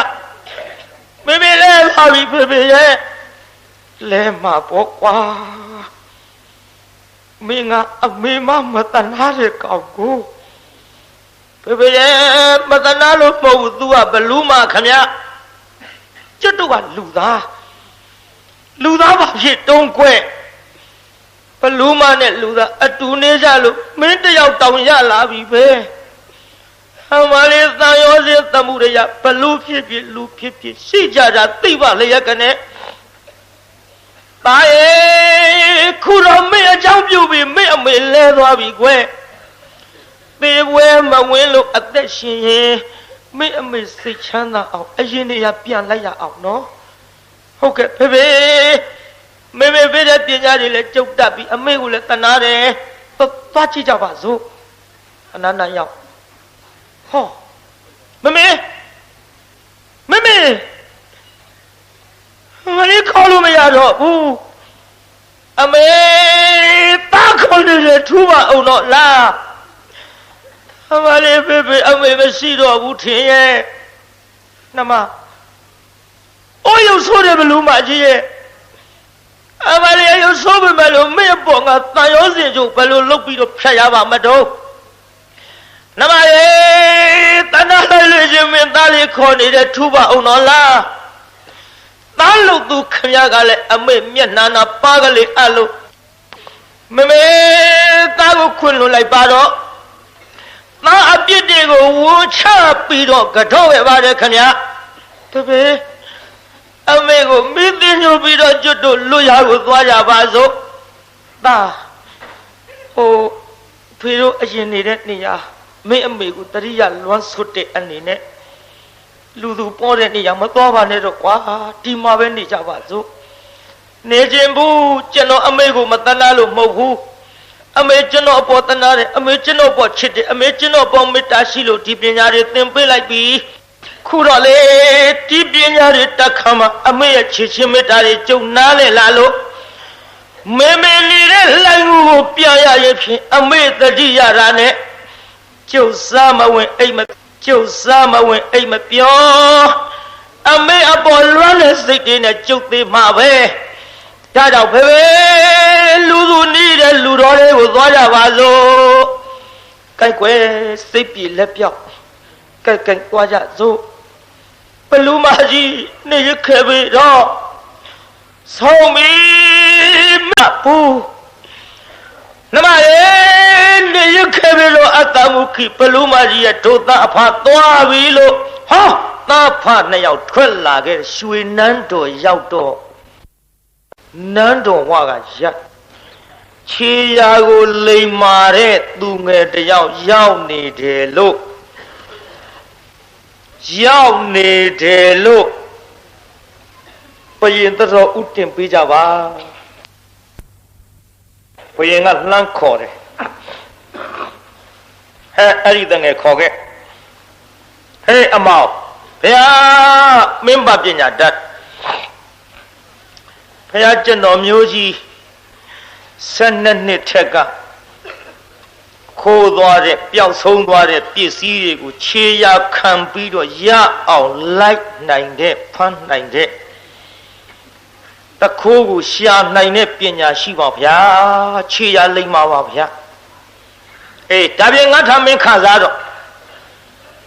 S1: မမေလဲသွားပြီဖေရဲ့လဲမှာပေါ့ကွာမင်းကအမေမတနာတဲ့ကောင်ကိုဖေရဲ့မတနာလို့မဟုတ်ဘူး तू ကဘလူးမခမရကျွတ်တော့ကလူသားပါဖြစ်တုံးကွဲဘလူးမနဲ့လူသားအတူနေကြလို့မင်းတယောက်တောင်ရလာပြီပဲဟမလေးသံရောစေသမှုရရဘလူးဖြစ်ဖြစ်လူဖြစ်ဖြစ်ရှိကြတာသိပါလျက်ကနေတာရဲ့ခုတော့မင်းအကြောင်းပြုပြီးမင်းအမေလဲသွားပြီကွယ်သေပွဲမဝင်လို့အသက်ရှင်ရင်မင်းအမေစိတ်ချမ်းသာအောင်အရင်နေရပြန်လိုက်ရအောင်နော်ဟုတ်ကဲ့ဖေမေဖေတဲ့ပညာတွေလည်းကြုတ်တက်ပြီးအမေကိုလည်းတနာတယ်သွားကြည့်ကြပါစို့အနန္တရောက်ဟောမမေမလေးခေါ်လို့မရတော့ဘူးအမေတားခေါ်နေတယ်ထူပါအောင်တော့လားအမလေးဖေအမေမရှိတော့ဘူးထင်ရဲ့နှမအိုးရုပ်ဆိုးတယ်ဘလူးမကြီးရဲ့ အမလေးရုပ်ဆိုးပေမဲ့လို့မင်းပေါ်ကတန်ရောစင်ကျုပ်ဘယ်လိုလုပ်ပြီးတော့ဖြတ်ရပါမတော့နမရေတဏှာလိုက်လို့ရှင်မင်းသားလေးခေါ်နေတဲ့ထူပါအောင်တော့လားသားလို့သူခမရကလည်းအမေမျက်နှာနာပါကလေးအလို့မမေသားကိုခွင့်လွှတ်လိုက်ပါတော့သားအပြစ်တွေကိုဝှချပြီးတော့ကတော့ခဲ့ပါတယ်ခမရတပည့်အမေကိုမိသိညှို့ပြီးတော့ကျွတ်တို့လွတ်ရကိုသွားကြပါစို့သားဟိုဖေတို့အရင်နေတဲ့နေရာမင်းအမေကိုတရိယာလွမ်းဆွတ်တဲ့အနေနဲ့လူသူပေါ်တဲ့နေရာမသွားပါနဲ့တော့ကွာဒီမှာပဲနေကြပါစို့နေခြင်းဘူးကျွန်တော်အမေကိုမတနာလို့မဟုတ်ဘူးအမေကျွန်တော်အပေါ်တနာတယ်အမေကျွန်တော်ပေါ်ချစ်တယ်အမေကျွန်တော်ပေါ်မေတ္တာရှိလို့ဒီပညာတွေသင်ပေးလိုက်ပြီခုတော့လေဒီပညာတွေတက်ခါမှာအမေရဲ့ချစ်ချင်းမေတ္တာတွေကြုံနားလဲလာလို့မေမေနေတဲ့လှိုင်းကိုပြရရဲ့ဖြင့်အမေတတိယရာနဲ့ကျုပ်စားမဝင်အိမ်မကျုပ်စားမဝင်အိမ်မပြောအမေအပေါ်လွမ်းတဲ့စိတ်တွေနဲ့ကျုပ်သေးမှာပဲဒါကြောင့်ဖေဖေလူသူနေတဲ့လူတော်တွေကိုသွားကြပါစို့ကြိုက်ွယ်စိတ်ပြေလက်ပြောက်ကြိုက်သွားကြစို့ဘလူမကြီးနေရခဲ့ပြီတော့ဆုံးပြီမဘူးနမရေနေရခဲ့ပြီလို့အတ္တမုခိဘလူမကြီးရဲ့ဒုသအဖသွားပြီလို့ဟောသားဖနှစ်ယောက်ထွက်လာခဲ့ရွှေနန်းတော်ရောက်တော့နန်းတော်ဝါကရက်ခြေရာကိုလိမ်မာတဲ့သူငယ်တယောက်ရောက်နေတယ်လို့ဘယင်တော်ဥတင်ပေးကြပါဘယင်ကလှမ်းခေါ်တယ်အဲ့ဒီတငယ်ခေါ်ခဲ့ဟေးအမောင်ဘုရားမင်းပါပညာတတ်ဘုရားကျွန်တော်မျိုးကြီး12နှစ်ထက်ကခိုးသွားတဲ့ပျောက်ဆုံးသွားတဲ့ပစ္စည်းတွေကိုခြေရာခံပြီးတော့ရအောင်လိုက်နိုင်တဲ့ဖမ်းနိုင်တဲ့တခိုးကိုရှာနိုင်တဲ့ပညာရှိပါဗျာခြေရာလိမ့်ပါပါဗျာအေးဒါပြင်ငါထမင်းခံစားတော့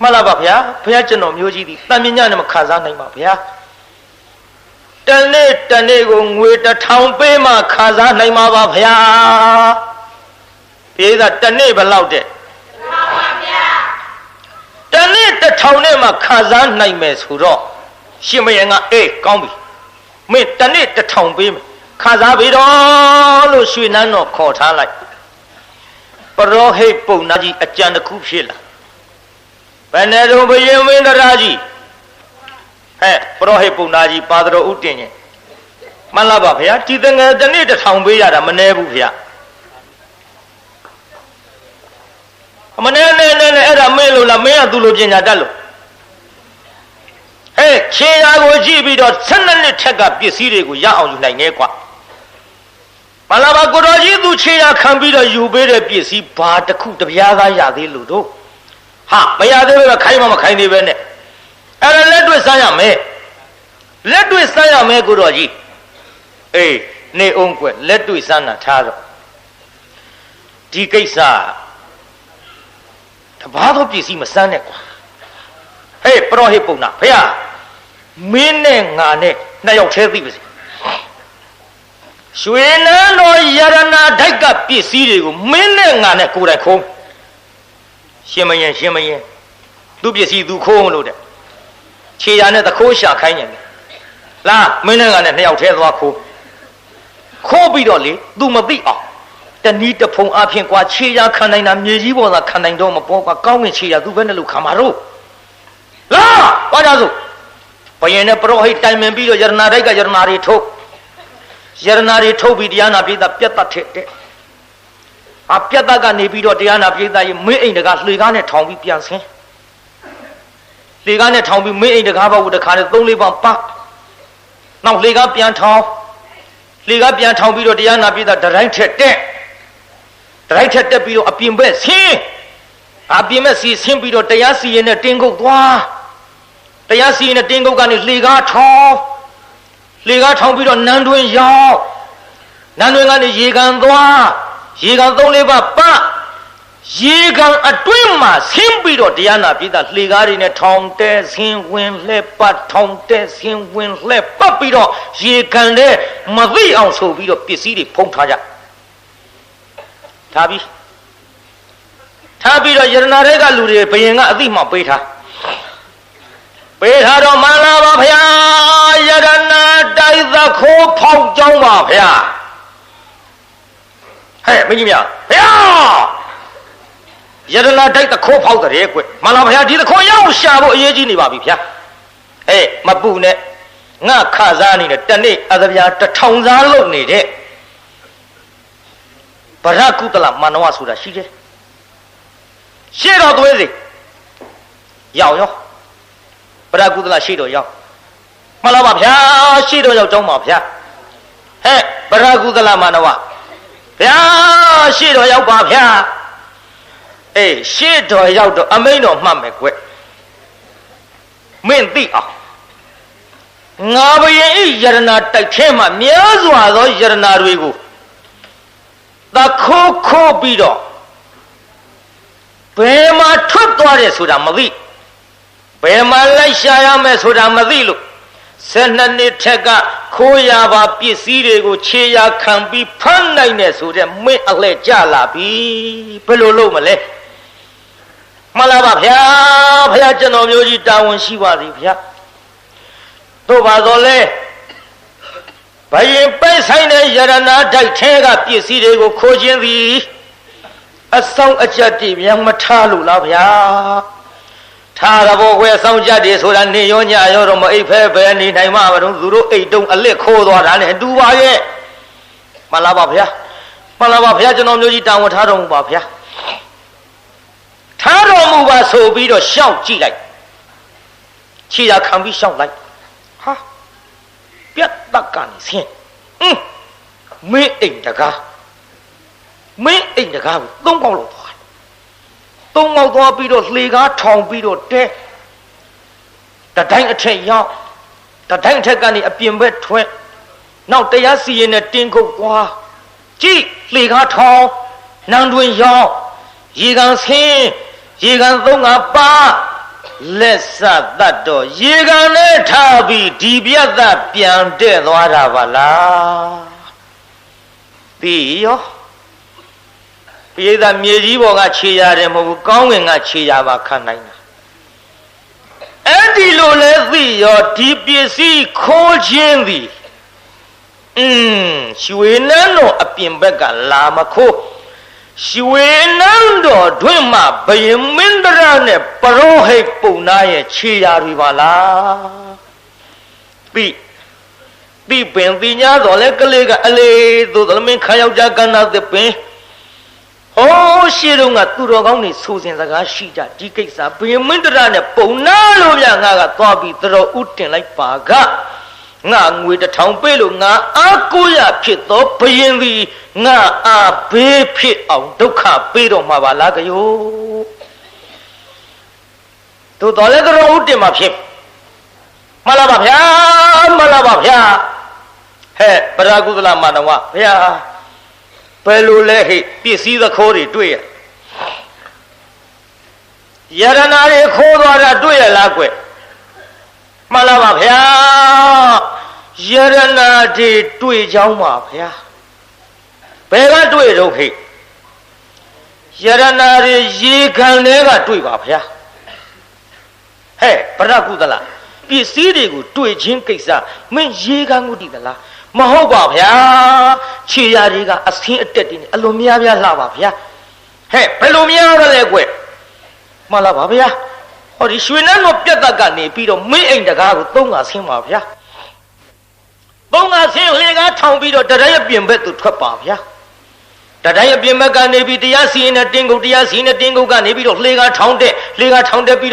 S1: မှတ်လားပါဗျာဘုရားကျွန်တော်မျိုးကြီးဒီတန်မြညနဲ့မခံစားနိုင်ပါဗျာတနေ့ကိုငွေ1000ပေးမှခံစားနိုင်မှာပါဗျာပြေးတာတနေ့ဘယ်လောက်တဲ့ပါဗျာတနေ့1000နဲ့မှခံစားနိုင်မယ်ဆိုတော့ရှင်မယံကအေးကောင်းပြီမင်းတနေ့1000ပေးမယ်ခံစားပြီတော့လို့ရွှေနန်းတော်ခေါ်ထားလိုက်ပရောဟိတ်ပုံနာကြီးအကြံတစ်ခုဖြစ်လာဘယ်နဲ့တော့ဘယင်မင်းတရားကြီးပရောဟိတ်ပုံနာကြီးပါတော်ဥတင်ရင်မှန်လားပါဗျာဒီတငယ်တနေ့1000ပေးရတာမနှဲဘူးဗျာမနှဲနဲ့အဲ့ဒါမင်းလို့လားမင်းကသူ့လိုပညာတတ်လို့ခြေရာကိုကြည့်ပြီးတော့12နှစ်ထက်ကပစ္စည်းတွေကိုရအောင်ယူနိုင်နေကွာမှန်လားပါကိုတော်ကြီးသူခြေရာခံပြီးတော့ယူပေးတဲ့ပစ္စည်းဘာတစ်ခုတပြားသားရသေးလို့တို့ဟာမရသေးပဲခိုင်းမခိုင်းသေးပဲနဲ့အဲ့ဒါလက်တွေ့စမ်းရမယ်ကိုတော်ကြီးအေးနေအောင်ကွလက်တွေ့စမ်းတာထားတော့ဒီကိစ္စတဘာသောပစ္စည်းမစမ်းနဲ့ကွာပရောဟိတ်ပုံနာဖေမင်းနဲ့ငါနဲ့နှစ်ယောက်သေးသိပါစေရွှေနန်းတော်ယရနာဓိုက်ကပစ္စည်းတွေကိုမင်းနဲ့ငါနဲ့ကိုယ်တိုင်ခိုးရှင်မရင်သူပစ္စည်းသူခိုးမလို့တဲ့ခြေရာနဲ့တခိုးရှာခိုင်းနေတယ်လားမင်းနဲ့ငါနဲ့နှစ်ယောက်သေးသွားခိုးပြီးတော့လေသူမသိအောင်တဏီတဖုံအဖြစ်ကွာခြေရာခံနိုင်တာမြေကြီးပေါ်သာခံနိုင်တော့မပေါ်ကွာကောင်းကင်ခြေရာသူပဲနဲ့လို့ခံပါတော့လားဘာကြစို့ဘယင်နဲ့ပရောဟိတ်တိုင်ပင်ပြီးတော့ယရနာတိုက်ကယရနာတွေထုတ်ပြီးတရားနာပိသပြတ်တတ်တဲ့ပြတ်တတ်ကနေပြီးတော့တရားနာပိသရေမင်းအိမ်တကားလှေကားနဲ့ထောင်ပြီးပြန်ဆင်းလှေကားနဲ့ထောင်ပြီးမင်းအိမ်တကားဘဝတခါနဲ့3-4ပေါင်ပတ်နောက်လှေကားပြန်ထောင်ပြီးတော့တရားနာပိသဒတိုင်းထက်တက်ပြီးတော့အပြင်ဘက်ဆင်းဆင်းပြီးတော့တရားစီရင်နဲ့တင်းကုတ်သွားတရားစီရင်နဲ့တင်းကုတ်ကနေလှေကားထောင်ပြီးတော့နန်းတွင်ရောက် နန်းတွင်ကနေရေကန်သွားရေကန်3-4ပါးပတ်ရေကန်အတွင်းမှာဆင်းပြီးတော့တရားနာပြည်သားလှေကားတွေနဲ့ထောင်တဲဆင်းဝင်လှဲပတ်ထောင်တဲဆင်းဝင်လှဲပတ်ပြီးတော့ရေကန်တဲ့မသိအောင်ဆိုပြီးတော့ပစ္စည်းတွေဖုံးထားကြထားပြီးတော့ယရနာတွေကလူတွေဘယင်ကအသိမှပေးထားတော့မှန်လားပါဗျာယရနာတိုက်သခိုးဖောက်ကြောင်းပါဗျာဟဲ့မင်းကြီးများဗျာယရနာတိုက်သခိုးဖောက်တဲ့ကွမှန်လားဗျာဒီသခိုးရောက်ရှာဖို့အရေးကြီးနေပါပြီဗျာဟဲ့မပူနဲ့ငါခစားနေတဲ့တနေ့အသဗျာ1000စားလုပ်နေတဲ့ဗရကုတလမန္နဝဆိုတာရှိတယ်ရှေ့တော်သွေးစီရောက်ရောဗရကုတလရှေ့တော်ရောက်မှန်လားပါဗျာရှေ့တော်ရောက်ကြောင်းပါဗျာဟဲ့ဗရကုတလမန္နဝဗျာရှေ့တော်ရောက်ပါဗျာအေးရှေ့တော်ရောက်တော့အမိန်တော်မှတ်မယ်ကွမင်းသိအောင်ငါဘယင်ဤယရနာတိုက်ခဲမှာများစွာသောယရနာတွေကိုသခိုးခိုးပြီးတော့ဘယ်မှာထွက်သွားတယ်ဆိုတာမသိဘယ်မှာလိုက်ရှာရမယ်ဆိုတာမသိလို့12နှစ်ထက်ကခိုးရပါပစ္စည်းတွေကိုခြေရာခံပြီးဖမ်းနိုင်တယ်ဆိုတဲ့မင်းအလှဲ့ကြလာပြီဘယ်လိုလုပ်မလဲမှန်လားပါဗျာဘုရားကျွန်တော်မျိုးကြီးတာဝန်ရှိပါသည်ဗျာတို့ပါတော့လေဘယင်ပိုက်ဆိုင်တဲ့ယရနာတိုက်ထဲကပစ္စည်းတွေကိုခိုးခြင်းသည်အဆောင်အကျက်တည်မြန်မထားလို့လားဗျာထားရဖို့ခွဲဆောင်ကြတယ်ဆိုတာနေရောညရောတော့မအိပ်ဖဲပဲနေနိုင်မှာမလို့သူတို့အိတ်တုံးအလစ်ခိုးသွားတာနဲ့တူပါရဲ့မှန်လားပါဗျာမှန်လားပါဗျာကျွန်တော်မျိုးကြီးတာဝန်ထားတော်မူပါဗျာထားတော်မူပါဆိုပြီးတော့ရှောက်ကြည့်လိုက်ခြေရာခံပြီးရှောက်လိုက်ဟာပြတ်တတ်ကနေဆင်းမင်းအိမ်တကားကို3ပေါက်လောက်သွား3ပေါက်သွားပြီးတော့လှေကားထောင်ပြီးတော့တဲတတိုင်းအထက်ရောက်တတိုင်းအထက်ကနေအပြင်ဘက်ထွက်နောက်တရားစီရင်နဲ့တင်းခုတ်သွားကြည့်လှေကားထောင်နန်းတွင်ရောက်ရေကန်ဆင်းရေကန်3-5ပါးလက်စသတ်တော့ရေကန်နဲ့ထားပြီးဒီပြတ်သက်ပြန်တဲ့သွားတာပါလားပြီးရောပိဿမြေကြီးပေါ်ကခြေရတယ်မဟုတ်ဘူးကောင်းငင်ကခြေရပါခံနိုင်တာအဲ့ဒီလိုလဲသိရောဒီပစ္စည်းခိုးခြင်းသည်ရွှေနန်းတော်အပြင်ဘက်ကလာမခိုးရွှေနန်းတော်တွင်မှဘယင်မင်းတရနဲ့ပရောဟိတ်ပုံနာရဲ့ခြေရာတွေပါလားပြီးပင်သိညာတော်လဲကလေးကအလေးသို့သမင်းခါယောက်ျားကန္နာသပင်ဟောရှေ့တော့ကသူတော်ကောင်းတွေဆိုစဉ်စကားရှိကြဒီကိစ္စဘယင်မင်းတရနဲ့ပုံနာလို့ဗျငါကသွားပြီးသတော်ဥတင်လိုက်ပါကငါငွေ1000ပေးလို့ငါအားကိုးရဖြစ်သောဘယင်သည်ငါအားဘေးဖြစ်အောင်ဒုက္ခပေးတော့မှာပါလားကယောတို့တော်လည်းသတော်ဥတင်မှာဖြစ်မှန်လားပါဗျာမှန်လားပါဗျာဟဲ့ပရာကုသလမန္တဝဗျာဘယ်လိုလဲဟိပစ္စည်းသခိုးတွေတွေ့ရယရနာတွေခိုးသွားတာတွေ့ရလားကွမှန်လားပါဗျာယရနာတွေတွေ့ကြောင်းပါဗျာဘယ်ကတွေ့တော့ဟိယရနာတွေရေခံတွေကတွေ့ပါဗျာဟဲ့ပရကုသလပစ္စည်းတွေကိုတွေ့ချင်းကိစ္စမင်းရေခံကိုတည်သလားမဟုတ်ပါဗျာခြေရာတွေကအဆင်းအတက်တွေနဲ့အလွန်များများလှပါဗျာဟဲ့ဘယ်လိုများရလဲကွမှန်လားပါဗျာဟောဒီရွှေနန်းတော်ပြတ်သက်ကနေပြီးတော့မင်းအိမ်တကားကို3-5ဆင်းပါဗျာ3-5ဆင်းလေကားထောင်ပြီးတော့တတိုင်းအပြင်ဘက်သူထွက်ပါဗျာတတိုင်းအပြင်ဘက်ကနေပြီးတရားစီရင်တဲ့တင်းကုတ်တရားစီရင်တဲ့တင်းကုတ်ကနေပြီးတော့လေကားထောင်တဲ့ပြီး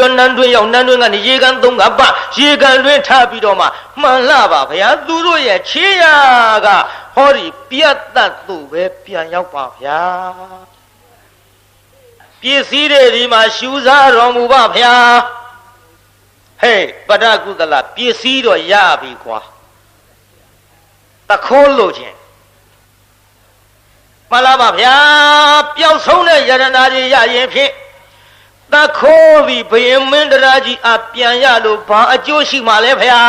S1: တော့နန်းတွင်းရောက်နန်းတွင်းကနေရေကန်3-5ပါရေကန်တွင်းထားပြီးတော့မှမှန်လားပါဗျာသူတို့ရဲ့ခြေရာကဟောဒီပြတ်သက်သူပဲပြန်ရောက်ပါဗျာပစ္စည်းတွေဒီမှာရှူစားတော်မူပါဗျာဟေးပဒကုသလပစ္စည်းတော့ရပြီကွာတခိုးလို့ချင်း မှန်လားပါဗျာပျောက်ဆုံးတဲ့ယရနာကြီးရရင်ဖြင့်တခိုးပြီးဘယင်မင်းတရားကြီးအပြန်ရလို့ဘာအကျိုးရှိမှလဲဗျာ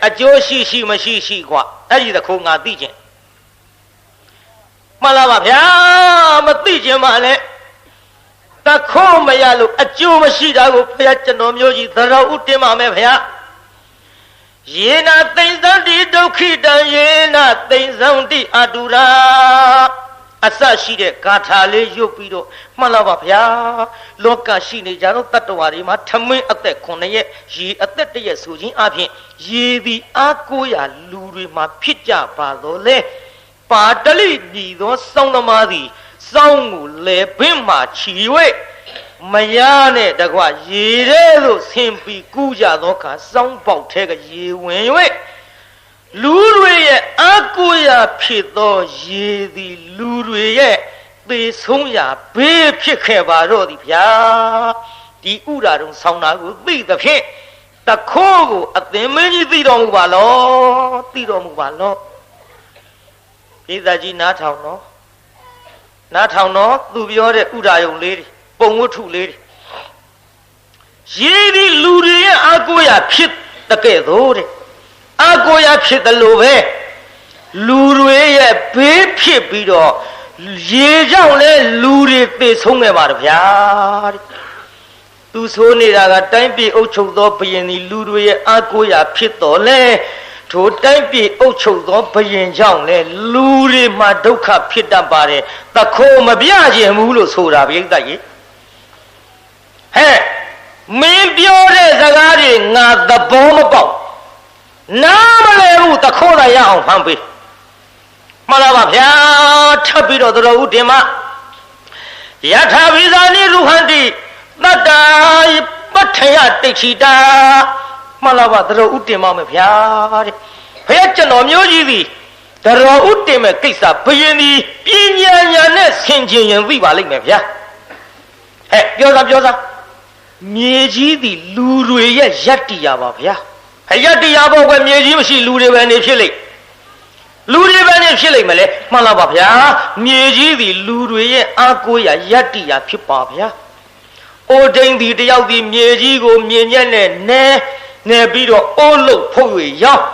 S1: အကျိုးရှိမရှိရှိကွာအဲ့ဒီတခိုးငါသိခြင်းမှန်လားပါဗျာမသိခြင်းမှလည်းတခိုးမရလို့အကျိုးမရှိတာကိုဘုရားကျွန်တော်မျိုးကြီးသရောဥတင်ပါမယ်ဗျာယေနာသိမ့်သံတိဒုက္ခိတံယေနာသိမ့်သံတိအတုရာအစရှိတဲ့ဂါထာလေးရုပ်ပြီးတော့မှန်လားပါဗျာလောကရှိနေကြတော့တတ္တဝါတွေမှာထမင်းအသက်9ရက်ရေအသက်1ရက်ဆိုခြင်းအပြင်ရေသည်အားကိုးရာလူတွေမှာဖြစ်ကြပါတော့လေပါတလိညီသောစောင်းသမားသည်စောင်းကိုလေပင်မှချီ၍မရနဲ့တကွရေထဲသို့ဆင်းပြီးကူးကြသောအခါစောင်းပေါက်ထဲကရေဝင်၍လူတွေရဲ့အာကိုရာဖြစ်သောရေသည်လူတွေရဲ့သေဆုံးရာဘေးဖြစ်ခဲ့ပါတော့သည်ဗျာဒီဥရာတုံဆောင်းတာကိုသိသဖြင့်တခိုးကိုအသင်မင်းကြီးသိတော်မူပါလောသိတော်မူပါလောဣဇာကြီးနားထောင်တော့သူပြောတဲ့ဥရာယုံလေးတွေပုံဝတ္ထုလေးတွေရေဒီလူတွေရဲ့အာကိုရာဖြစ်တဲ့ကဲ့သို့တဲ့အကိုရဖြစ်တယ်လို့ပဲလူတွေရဲ့ဘေးဖြစ်ပြီးတော့ရေကြောင့်လဲလူတွေသေဆုံးခဲ့ပါတယ်ဗျာသူဆိုနေတာကတိုင်းပြည်အုပ်ချုပ်သောဘုရင်ဒီလူတွေရဲ့အကိုရဖြစ်တော်လဲထိုတိုင်းပြည်အုပ်ချုပ်သောဘုရင်ကြောင့်လဲလူတွေမှာဒုက္ခဖြစ်တတ်ပါတယ်တခိုးမပြခြင်းဘူးလို့ဆိုတာပြိဿကြီးမင်းပြောတဲ့စကားတွေငါသဘောမပေါက်နားမလဲဘူးတခိုးတာရအောင်ဖမ်းပေးမှန်လားပါဗျာထပ်ပြီးတော့သတော်ဦးတင်မယထာဝိဇာနိရုဟန္တိတတ္တာပဋ္ဌယတိခိတာမှန်လားပါသတော်ဦးတင်မမယ်ဗျာတဲ့ဘုရားကျွန်တော်မျိုးကြီးသည်သတော်ဦးတင်မဲ့ကိစ္စဘယင်ဒီပညာညာနဲ့ဆင်ခြင်ရင်သိပါလိမ့်မယ်ဗျာပြောစားမြေကြီးသည်လူတွေရဲ့ယတ္တိယပါဗျာယတ္တိယဘောကမြေကြီးမရှိလူတွေပဲနေဖြစ်လိမ့်မလဲမှန်လားပါဗျာမြေကြီးသည်လူတွေရဲ့အာကိုးရာယတ္တိယဖြစ်ပါဗျာအိုဒိန်သည်တယောက်သည်မြေကြီးကိုမြေညက်နဲ့နဲပြီးတော့အိုးလို့ဖုတ်၍ရောက်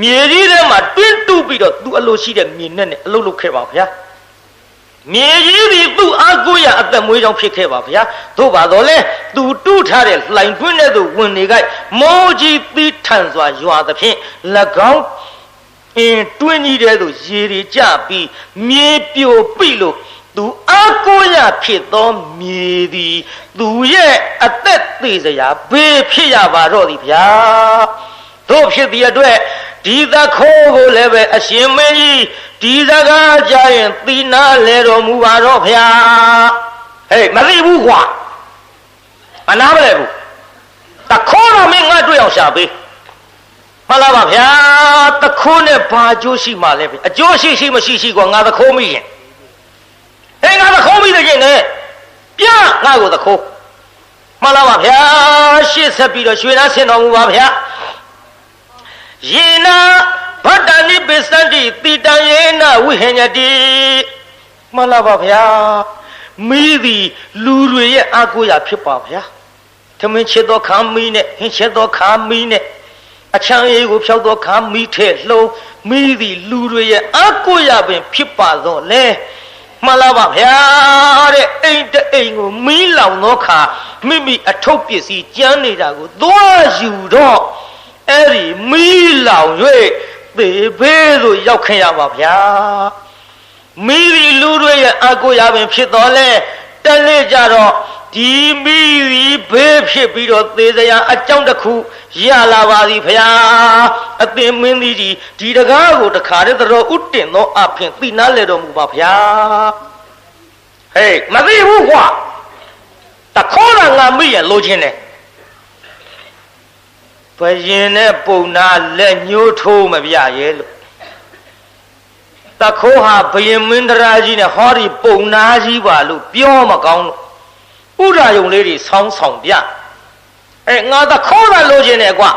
S1: မြေကြီးထဲမှာတွင်းတူပြီးတော့သူ့အလိုရှိတဲ့မြေနဲ့အလုပ်လုပ်ခဲ့ပါဗျာမြေကြီးသည်သူ့အာကိုးရာအသက်မွေးကြောင့်ဖြစ်ခဲ့ပါဗျာသို့ပါတော့လေသူတူးထားတဲ့လှိုင်တွင်းထဲသို့ဝင်နေကြမိုးကြီးသီးထန်စွာရွာသဖြင့်၎င်းတွင်းကြီးထဲသို့ရေတွေကျပြီးမြေပြိုပိလို့သူအာကိုးရာဖြစ်သောမြေသည်သူရဲ့အသက်သေးစရာဘေးဖြစ်ရပါတော့သည်ဗျာတို့ဖြစ်သည့်အတွက်ဒီသခိုးကိုလည်းပဲအရှင်မင်းကြီးဒီစကားကြားရင်သီနာလဲတော်မူပါတော့ဗျာမသိဘူးကွာမနာမလဲဘူးသခိုးတော်မင်းငါတွေ့အောင်ရှာပေးမှန်လားပါဗျာသခိုးနဲ့ဘာအကျိုးရှိမှလဲအကျိုးရှိမရှိကွာငါသခိုးမိရင်ငါသခိုးမိတဲ့ကျင့်နဲ့ပြငါကိုသခိုးမှန်လားပါဗျာရှေ့ဆက်ပြီးတော့ရွှေသားဆင်တော်မူပါဗျာယေနာဗတ္တနိပိစန္တိတိတံယေနဝိဟညတိမှန်လားပါဗျာမိသည်လူတွေရဲ့အာကိုရာဖြစ်ပါဗျာသမင်းချစ်သောခါမီးနဲ့ဟင်းချစ်သောခါမီးနဲ့အချမ်းရည်ကိုဖြောက်သောခါမီးထဲလှုံမိသည်လူတွေရဲ့အာကိုရာပင်ဖြစ်ပါတော့လေမှန်လားပါဗျာတဲ့အိမ်တအိမ်ကိုမီးလောင်သောခါမိအထုပ်ပစ္စည်းကျန်းနေတာကိုသွားယူတော့အဲ့ဒီမီးလောင်၍သေဘေးသို့ရောက်ခဲ့ရပါဗျာမိဒီလူတွေရဲ့အကိုရာပင်ဖြစ်တော်လဲတနေ့ကြတော့ဒီမိဒီဘေးဖြစ်ပြီးတော့သေစရာအကြောင်းတစ်ခုရလာပါသည်ဗျာအသင်မင်းကြီးဒီတကားကိုတခါတည်းတော်ဥတင်သောအဖင်သိနာလေတော်မူပါဗျာမသိဘူးကွာတခေါ်တာငါမိရလိုချင်တယ်ဘယင်နဲ့ပုံနာလက်ညှိုးထိုးမပြရဲလို့တခိုးဟာဘယင်မင်းတရားကြီးနဲ့ဟောဒီပုံနာကြီးပါလို့ပြောမကောင်းလို့ဥဒရာယုံလေးတွေဆောင်းပြငါတခိုးတာလိုချင်တယ်ကွာ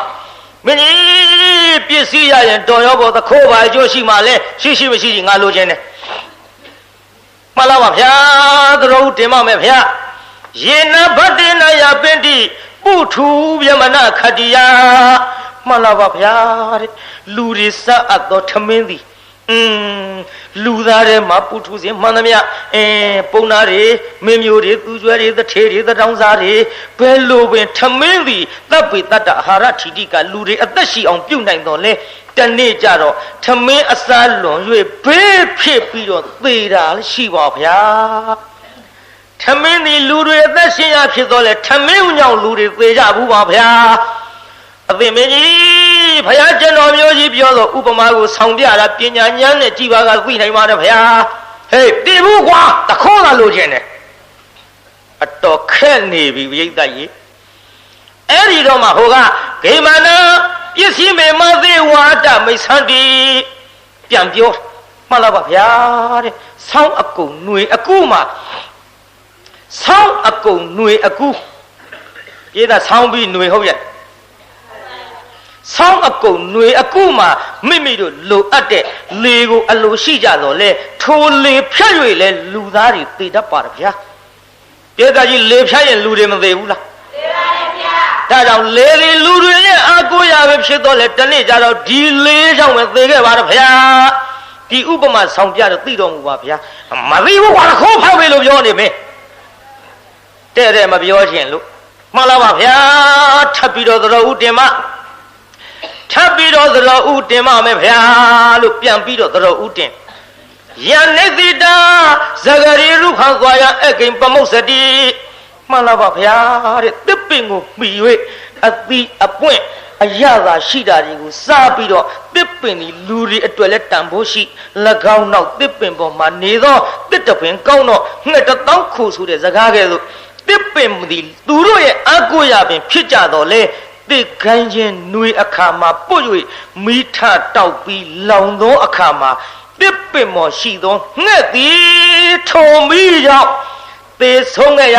S1: မင်းကြီးပစ္စည်းရရင်တော်ရောပေါ်သခိုးပါအကျိုးရှိမှလဲရှိမရှိငါလိုချင်တယ်မှန်လားပါဗျာသတော်ဦးတင်ပါမယ်ဗျာယေနဗတ္တိနယပင်တိပုထုဗျမနခတ္တိယမှန်လားပါဗျာတဲ့လူတွေစအပ်သောထမင်းသည်လူသားတွေမှာပုထုစဉ်မှန်သမျှပုံနာတွေမင်းမျိုးတွေသူကျွဲတွေတထေတွေတတောင်းစားတွေဘယ်လိုပင်ထမင်းသည်တပ်ပိတ္တအာဟာရထီတိကလူတွေအသက်ရှိအောင်ပြုတ်နိုင်တော်လဲတနေ့ကြတော့ထမင်းအစားလွန်၍ဘေးဖြစ်ပြီးတော့သေတာရှိပါဗျာထမင်းဒီလူတွေအသက်ရှင်ရဖြစ်တော့လဲထမင်းညောင်လူတွေသေကြဘူးပါဗျာအသိမင်းကြီးဘုရားကျွန်တော်မျိုးကြီးပြောတော့ဥပမာကိုဆောင်ပြတာပညာဉာဏ်နဲ့ကြည်ပါကသိနိုင်ပါတယ်ဗျာဟေးတည်ဘူးကွာတခေါ်လာလို့ခြင်းတယ်အတော်ခက်နေပြီပြိဿကြီးအဲ့ဒီတော့မှဟိုကဂိမာနပစ္စည်းမေမသေးဝါဒမိတ်ဆန္ဒီပြန်ပြောမှန်လားပါဗျာတဲ့ဆောင်းအကုံຫນွေအကူမှာဆောင်းအကုံຫນွေအကူပြေးတာဆောင်းပြီးຫນွေဟုတ်ရဲ့ဆောင်းအကုံຫນွေအကူမှာမိတို့လိုအပ်တဲ့လေကိုအလိုရှိကြတော့လေထိုလေဖြတ်၍လေလူသားတွေသိတတ်ပါတယ်ဗျာပြေးတာကြီးလေဖြတ်ရင်လူတွေမသိဘူးလားသိပါတယ်ဗျာဒါကြောင့်လေတွေလူတွေရဲ့အာကိုရပဲဖြစ်တော့လေတနေ့ကြတော့ဒီလေကြောင့်ပဲသိခဲ့ပါတယ်ဗျာဒီဥပမာဆောင်ပြတော့သိတော်မူပါဗျာမသိဘူးကွာခိုးဖောက်ပြီလို့ပြောနေမယ်တဲ့မပြောချင်လို့မှန်လားပါဗျာထပ်ပြီးတော့သတော်ဦးတင်မထပ်ပြီးတော့သတော်ဦးတင်မမယ်ဗျာလို့ပြန်ပြီးတော့သတော်ဦးတင်ယနိတိတာဇဂရီရုခံသွားရအကိံပမုတ်စတိမှန်လားပါဗျာတဲ့တစ်ပင်ကိုမှီ၍အသီးအပွင့်အရသာရှိတာတွေကိုစားပြီးတော့တစ်ပင်ဒီလူတွေအတွက်လဲတန်ဖိုးရှိ၎င်းနောက်တစ်ပင်ပေါ်မှာနေသောတစ်တပင်ကောင်းတော့ငှက်တောင်းခုဆိုတဲ့စကားကဲ့သို့တစ်ပင်ဒီသူတို့ရဲ့အကိုရပင်ဖြစ်ကြတော့လေတစ်ခိုင်းခြင်းຫນွေအခါမှာပုတ်၍မိထတောက်ပြီးလောင်သောအခါမှာတစ်ပင်မော်ရှိသောငှက်သည်ထုံပြီးရောက်သေဆုံးခဲ့ရ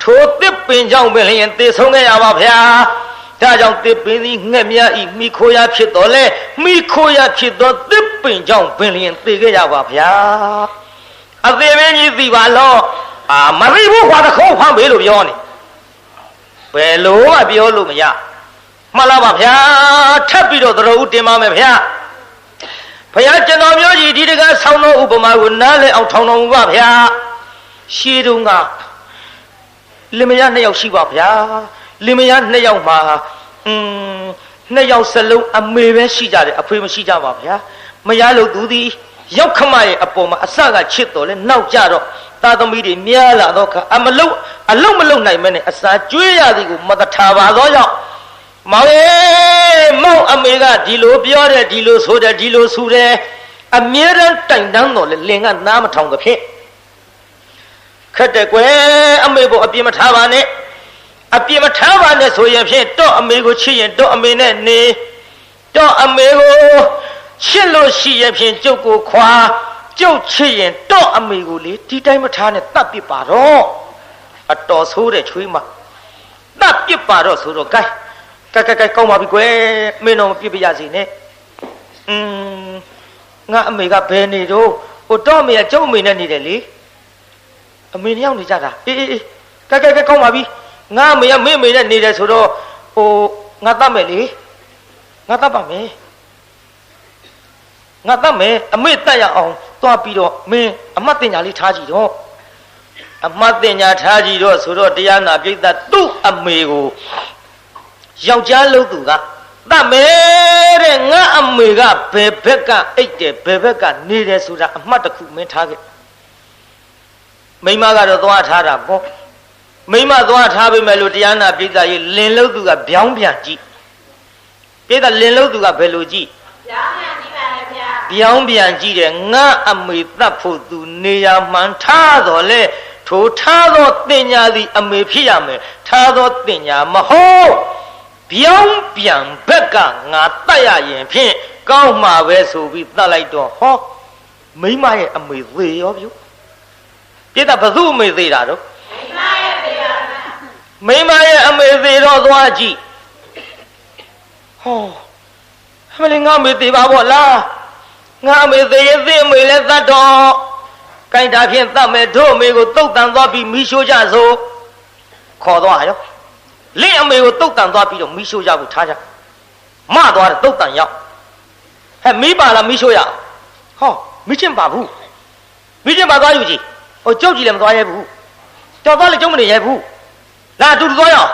S1: ထိုတစ်ပင်ကြောင့်ပဲလျင်သေဆုံးခဲ့ရပါဗျာဒါကြောင့်တစ်ပင်သည်ငှက်များဤမိခိုရဖြစ်တော်လဲမိခိုရဖြစ်သောတစ်ပင်ကြောင့်ပင်လျင်သေခဲ့ရပါဗျာအသေးမင်းကြီးသိပါလို့မသိဘူးကွာတခေါ်ဖမ်းပေးလို့ပြောနေဘယ်လိုမှပြောလို့မရမှန်လားပါဗျာထပ်ပြီးတော့သတော်ဦးတင်ပါမယ်ဗျာဘုရားကျွန်တော်မျိုးကြီးဒီတကားဆောင်းတော်ဥပမာကိုနားလည်အောင်ထောင်တော်မူပါဗျာရှေးတုန်းကလင်မယား2ယောက်ရှိပါဗျာလင်မယား2ယောက်မှာ2ယောက်စလုံးအမေပဲရှိကြတယ်အဖေမရှိကြပါဗျာမယားလို့သူသည်ရောက်ခမရဲ့အပေါ်မှာအစကချစ်တော်လဲနောက်ကြတော့သားသမီးတွေများလာတော့ခါအလုံးမလုံးနိုင်မနဲ့အစာကျွေးရသည်ကိုမတထားပါတော့ကြောင့်မောင်ရဲ့မောင်အမေကဒီလိုပြောတယ်ဒီလိုဆိုတယ်ဒီလိုဆူတယ်အမြဲတမ်းတိုင်တန်းတော်လဲလင်ကနားမထောင်သဖြင့်ခက်တယ်ကွယ်အမေကိုအပြစ်မထားပါနဲ့အပြစ်မထားပါနဲ့ဆိုရင်ဖြင့်တော့အမေကိုချစ်ရင်တော့အမေနဲ့နေတော့အမေကိုချစ်လို့ရှိရင်ဖြင့်ကျုပ်ကိုခွာကျုပ်ချစ်ရင်တော့အမေကိုလေဒီတိုင်းမထားနဲ့တတ်ပစ်ပါတော့အတော်ဆိုးတဲ့ချွေးမတတ်ပစ်ပါတော့ဆိုတော့ကဲကောင်းပါပြီကွယ်မင်းတော့မပြစ်ပြရစီနဲ့ငါအမေကဘယ်နေတော့ဟိုတော့အမေကကျုပ်အမေနဲ့နေတယ်လေအမေနှစ်ယောက်နေကြတာအေးကောင်းပါပြီငါအမေကမင်းအမေနဲ့နေတယ်ဆိုတော့ဟိုငါတတ်မယ်လေငါတတ်ပါမယ်ငါတတ်မယ်အမေတတ်ရအောင်သွားပြီးတော့မင်းအမှတ်တင်ညာလေးထားကြည့်တော့အမှတ်တင်ညာထားကြည့်တော့ဆိုတော့တရားနာပြိဿသူ့အမေကိုယောက်ျားလို့သူကတတ်မယ်တဲ့ငါအမေကဘယ်ဘက်ကအိတ်တယ်ဘယ်ဘက်ကနေတယ်ဆိုတာအမှတ်တစ်ခုမင်းထားခဲ့မိမကတော့သွားထားတာပေါ့မိမသွားထားပြီမဲ့လို့တရားနာပြိဿရေးလင်လို့သူကဗျောင်းပြန်ကြည့်ပြိဿလင်လို့သူကဘယ်လိုကြည့်ဗျောင်းပြန်ကြည့်တယ်ငါအမေတတ်ဖို့သူနေရာမှန်ထားတော့လေထိုထားသောတင်ညာသည်အမေဖြစ်ရမယ်ထားသောတင်ညာမဟုတ်ဗျောင်းပြန်ဘက်ကငါတတ်ရရင်ဖြင့်ကောင်းမှာပဲဆိုပြီးတတ်လိုက်တော့ဟောမိမရဲ့အမေသေရောပြုပြစ်တာဘသူအမေသေးတာတော့မိမရဲ့အမေသေးတော့သွားကြည့်ဟ မလေးငါမေသေးပါဘောလားငါမေသေးရဲ့သိမေလဲသတ်တော့ကိုင်တာဖြင့်သတ်မယ်တို့အမေကိုတုတ်တန်သွားပြီးမိရှိုးကြစို့ခေါ်သွားရောလင့်အမေကိုတုတ်တန်သွားပြီးတော့မိရှိုးကြဖို့ထားကြမသွားတယ်တုတ်တန်ရောက်ဟဲ့မိပါလားမိရှိုးရမိချင်းပါဘူးမိချင်းပါသွားယူကြည့်ကျုပ်ကြည့်လည်းမသွားရဲဘူးကြောက်သွားလည်းကျုံမနေရဲဘူးလာအတူတူသွားရအောင်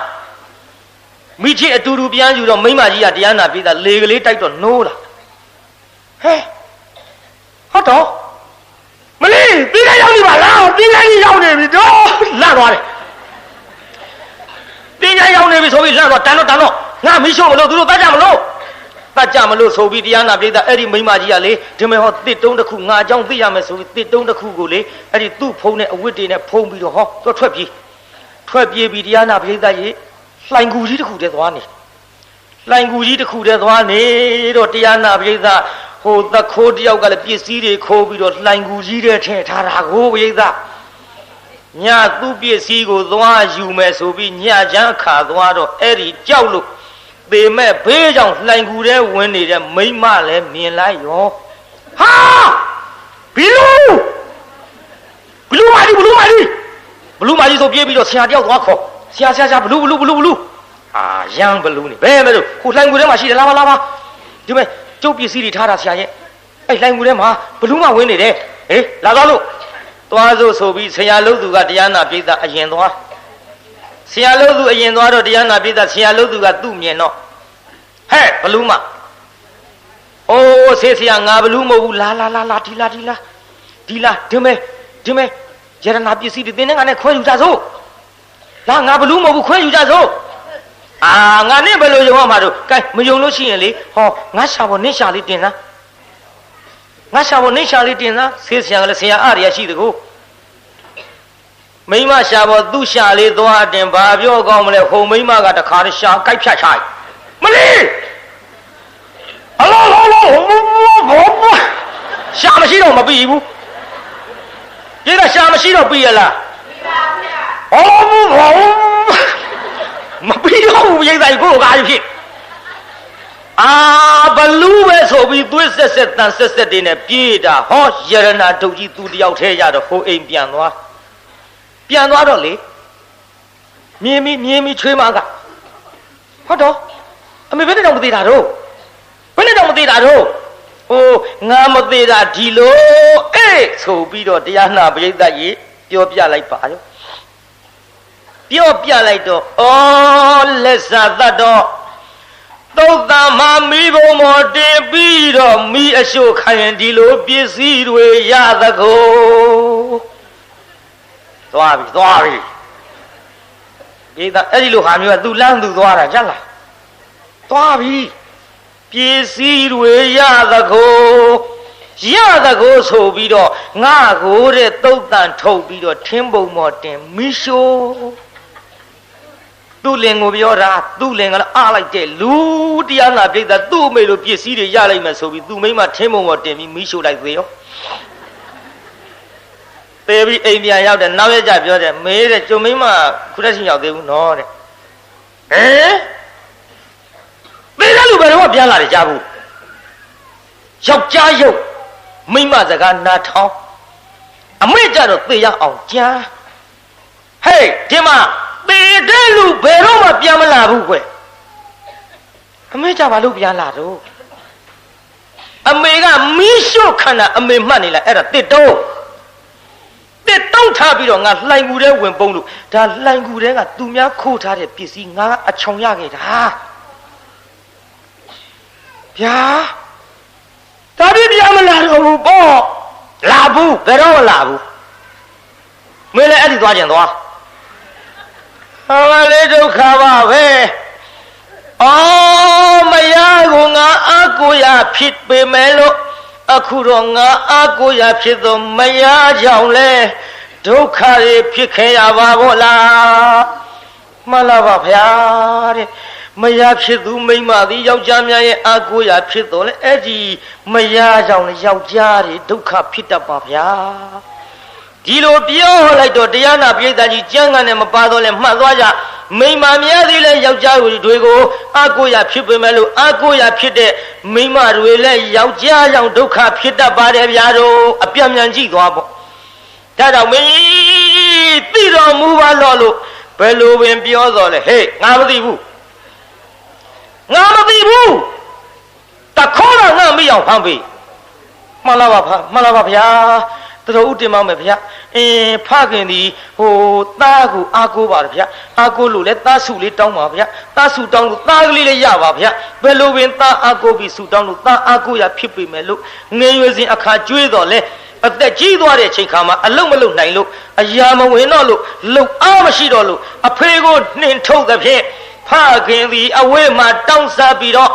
S1: မိချင်းအတူတူပြန်ယူတော့မိမကြီးကတရားနာပြီးသားလေကလေးတိုက်တော့နိုးလာဟဲ့ဟုတ်တော့မလေးပြီးလိုက်ရောက်နေပါလားပြီးလိုက်ရောက်နေပြီတော့လန့်သွားတယ်ပြီးလိုက်ရောက်နေပြီဆိုပြီးလန့်သွားတန်တော့ငါမရှို့မလို့သူတို့တတ်ကြမလို့ဆိုပြီးတရားနာပြီးသားအဲ့ဒီမိမကြီးကလေဒီမဲ့ဟောတစ်တုံးတစ်ခုငါအကြောင်းသိရမယ်ဆိုပြီးတစ်တုံးတစ်ခုကိုလေအဲ့ဒီသူ့ဖုံးနဲ့အဝတ်တွေနဲ့ဖုံးပြီးတော့သူထွက်ပြေးပြီးတရားနာပြီးသားကြီးလှိုင်ကူကြီးတစ်ခုတည်းသွားနေတော့တရားနာပြီးသားဟိုသခိုးတယောက်ကလည်းပစ္စည်းတွေခိုးပြီးတော့လှိုင်ကူကြီးတဲ့ထည့်ထားတာကိုပိဿညသူ့ပစ္စည်းကိုသွားယူမယ်ဆိုပြီးညချမ်းခါသွားတော့အဲ့ဒီကြောက်လို့ပေမဲ့ဘေးကြောင့်လှိုင်ကူထဲဝင်နေတဲ့မိမလည်းမြင်လိုက်ရောဟာဘလူမာကြီးဆိုပြေးပြီးတော့ဆရာတယောက်သွားခေါ်ဆရာဘလူရမ်းဘလူနေဘယ်မဲ့လို့ဟိုလှိုင်ကူထဲမှာရှိတယ်လာပါဒီမဲ့ကျုပ်ပစ္စည်းတွေထားတာဆရာရဲ့အဲ့လှိုင်ကူထဲမှာဘလူးမဝင်နေတယ်ဟေးလာသွားစို့ဆိုပြီးဆရာလို့သူကတရားနာပိဿအရင်သွားဆရာလို့သူအရင်သွားတော့တရားနာပိဿဆရာလို့သူကသူ့မြင်တော့ဟဲ့ဘလူးမဆေးဆရာငါဘလူးမဟုတ်ဘူးလာဒီလားဒီမဲ့ရတနာပစ္စည်းတွေသင်နဲ့ငါနဲ့ခွဲယူကြစို့လာငါဘလူးမဟုတ်ဘူးခွဲယူကြစို့ငါနဲ့ဘယ်လိုယုံရမှာတို့ကဲမယုံလို့ရှိရင်လေငါရှာဖို့နင့်ရှာလေးတင်လားဆေးဆရာကလည်းဆရာအားရရှိတကူမိမရှာဖို့သူ့ရှာလေးသွားတင်ဘာပြောကောင်းမလဲဟိုမိမကတခါတည်းရှာကြိုက်ဖြတ်ချိုက်မလေးအလောရှာမရှိတော့မပြီးဘူးဒီကရှာမရှိတော့ပြီးရလားမပြီးတော့ဘူးပိဿကြီးကိုကားဖြစ်ဘလူးပဲဆိုပြီးသွေးဆက်တန်ဆက်တွေနဲ့ပြေးတာရတနာဒုတ်ကြီးသူတယောက်ထဲရတော့ဟိုအိမ်ပြန်သွားတော့လေမြင်းမီချွေးမကဟုတ်တော့အမေဘယ်နဲ့တော့မသေးတာတော့ငါမသေးတာဒီလိုဆိုပြီးတော့တရားနာပိဿကြီးပြောပြလိုက်ပါရောပြောပြလိုက်တော့လက်စားသတ်တော့သုတ်တံမှာမိဘုံမော်တင်ပြီးတော့မိအရှို့ခိုင်ရင်ဒီလိုပစ္စည်းတွေရသကိုသွားပြီပိဿအဲ့ဒီလိုဟာမျိုးကသူလမ်းသူသွားတာကြလားသွားပြီပစ္စည်းတွေရသကိုဆိုပြီးတော့ငါကိုတဲ့သုတ်တံထုတ်ပြီးတော့ထင်းပုံမော်တင်မိရှို့သူ့လင်ကိုပြောတာသူ့လင်ကလည်းအားလိုက်တဲ့လူတရားနာပိဿသူ့အမေလိုပစ္စည်းတွေရလိုက်မယ်ဆိုပြီးသူ့မိမထင်းပုံပေါ်တင်ပြီးမိရှို့လိုက်သေးရောသေပြီးအိမ်ပြန်ရောက်တယ်နောက်ရကြပြောတယ်မေးတဲ့ကျုံမိမခုတည်းချင်းရောက်သေးဘူးနော်တဲ့သေတဲ့လူဘယ်တော့ပြန်လာတယ်ကြားဘူးယောက်ျားရုပ်မိမစကားနာထောင်းအမေကြတော့သေရအောင်ကြားဟေးဒီမှာသေတဲ့လူဘယ်တော့မှပြန်မလာဘူးကွအမေကြပါလို့ပြန်လာတော့အမေကမီးရှို့ခန္ဓာအမေမှတ်နေလားအဲ့ဒါတစ်တုံးထားပြီးတော့ငါလှိုင်ကူထဲဝင်ပုံလို့ဒါလှိုင်ကူထဲကသူများခိုးထားတဲ့ပစ္စည်းငါအချောင်ရခဲ့တာဗျာဒါပြပြန်မလာတော့ဘူးပေါ့လာဘူးဘယ်တော့မှလာဘူးမင်းလည်းအဲ့ဒီသွားကြင်သွားလေးဒုက္ခပါပဲမရကိုငါအကိုရဖြစ်ပေမဲ့လို့အခုတော့ငါအကိုရဖြစ်တော့မရကြောင်လဲဒုက္ခတွေဖြစ်ခဲ့ရပါဘောလားမှန်လားပါဗျာတဲ့မရဖြစ်သူမိမသည်ယောက်ျားများရဲ့အကိုရဖြစ်တော့လေအဲ့ဒီမရကြောင်လေယောက်ျားတွေဒုက္ခဖြစ်တတ်ပါဗျာဒီလိုပြောလိုက်တော့တရားနာပိဿကြီးကျမ်းဂန်နဲ့မပါတော့လဲမှတ်သွားကြ မိမများသေးလဲယောက်ျားတွေကိုအာကိုရဖြစ်ပေမဲ့လို့အာကိုရဖြစ်တဲ့မိမတွေလည်းယောက်ျားကြောင့်ဒုက္ခဖြစ်တတ်ပါတယ်ဗျာတို့အပြတ်မြန်ကြည့်သွားပေါ့ဒါကြောင့်မင်းကြီးသိတော်မူပါတော့လို့ဘယ်လိုပင်ပြောတော်လဲဟေးငါမသိဘူးငါမသိဘူးတခေါ်တော့ငါမရောက်ဖမ်းပြီမှန်လားပါမှန်လားပါဗျာတော်ဦးတင်မောင်းမယ်ဗျာဖခင်ဒီဟိုသားကိုအာကိုပါတယ်ဗျာအာကိုလို့လဲသားစုလေးတောင်းပါဗျာသားစုတောင်းလို့သားကလေးလည်းရပါဗျာဘယ်လိုပင်သားအာကိုပြီးစုတောင်းလို့သားအာကိုရဖြစ်ပေမဲ့လို့ငယ်ရွယ်စဉ်အခါကျွေးတော်လဲအသက်ကြီးသွားတဲ့ချိန်ခါမှာအလုံးမလုံးနိုင်လို့အရာမဝင်တော့လို့လုံအားမရှိတော့လို့အဖေကိုနှင်ထုတ်သဖြင့်ဖခင်ဒီအဝေးမှာတောင်းစားပြီးတော့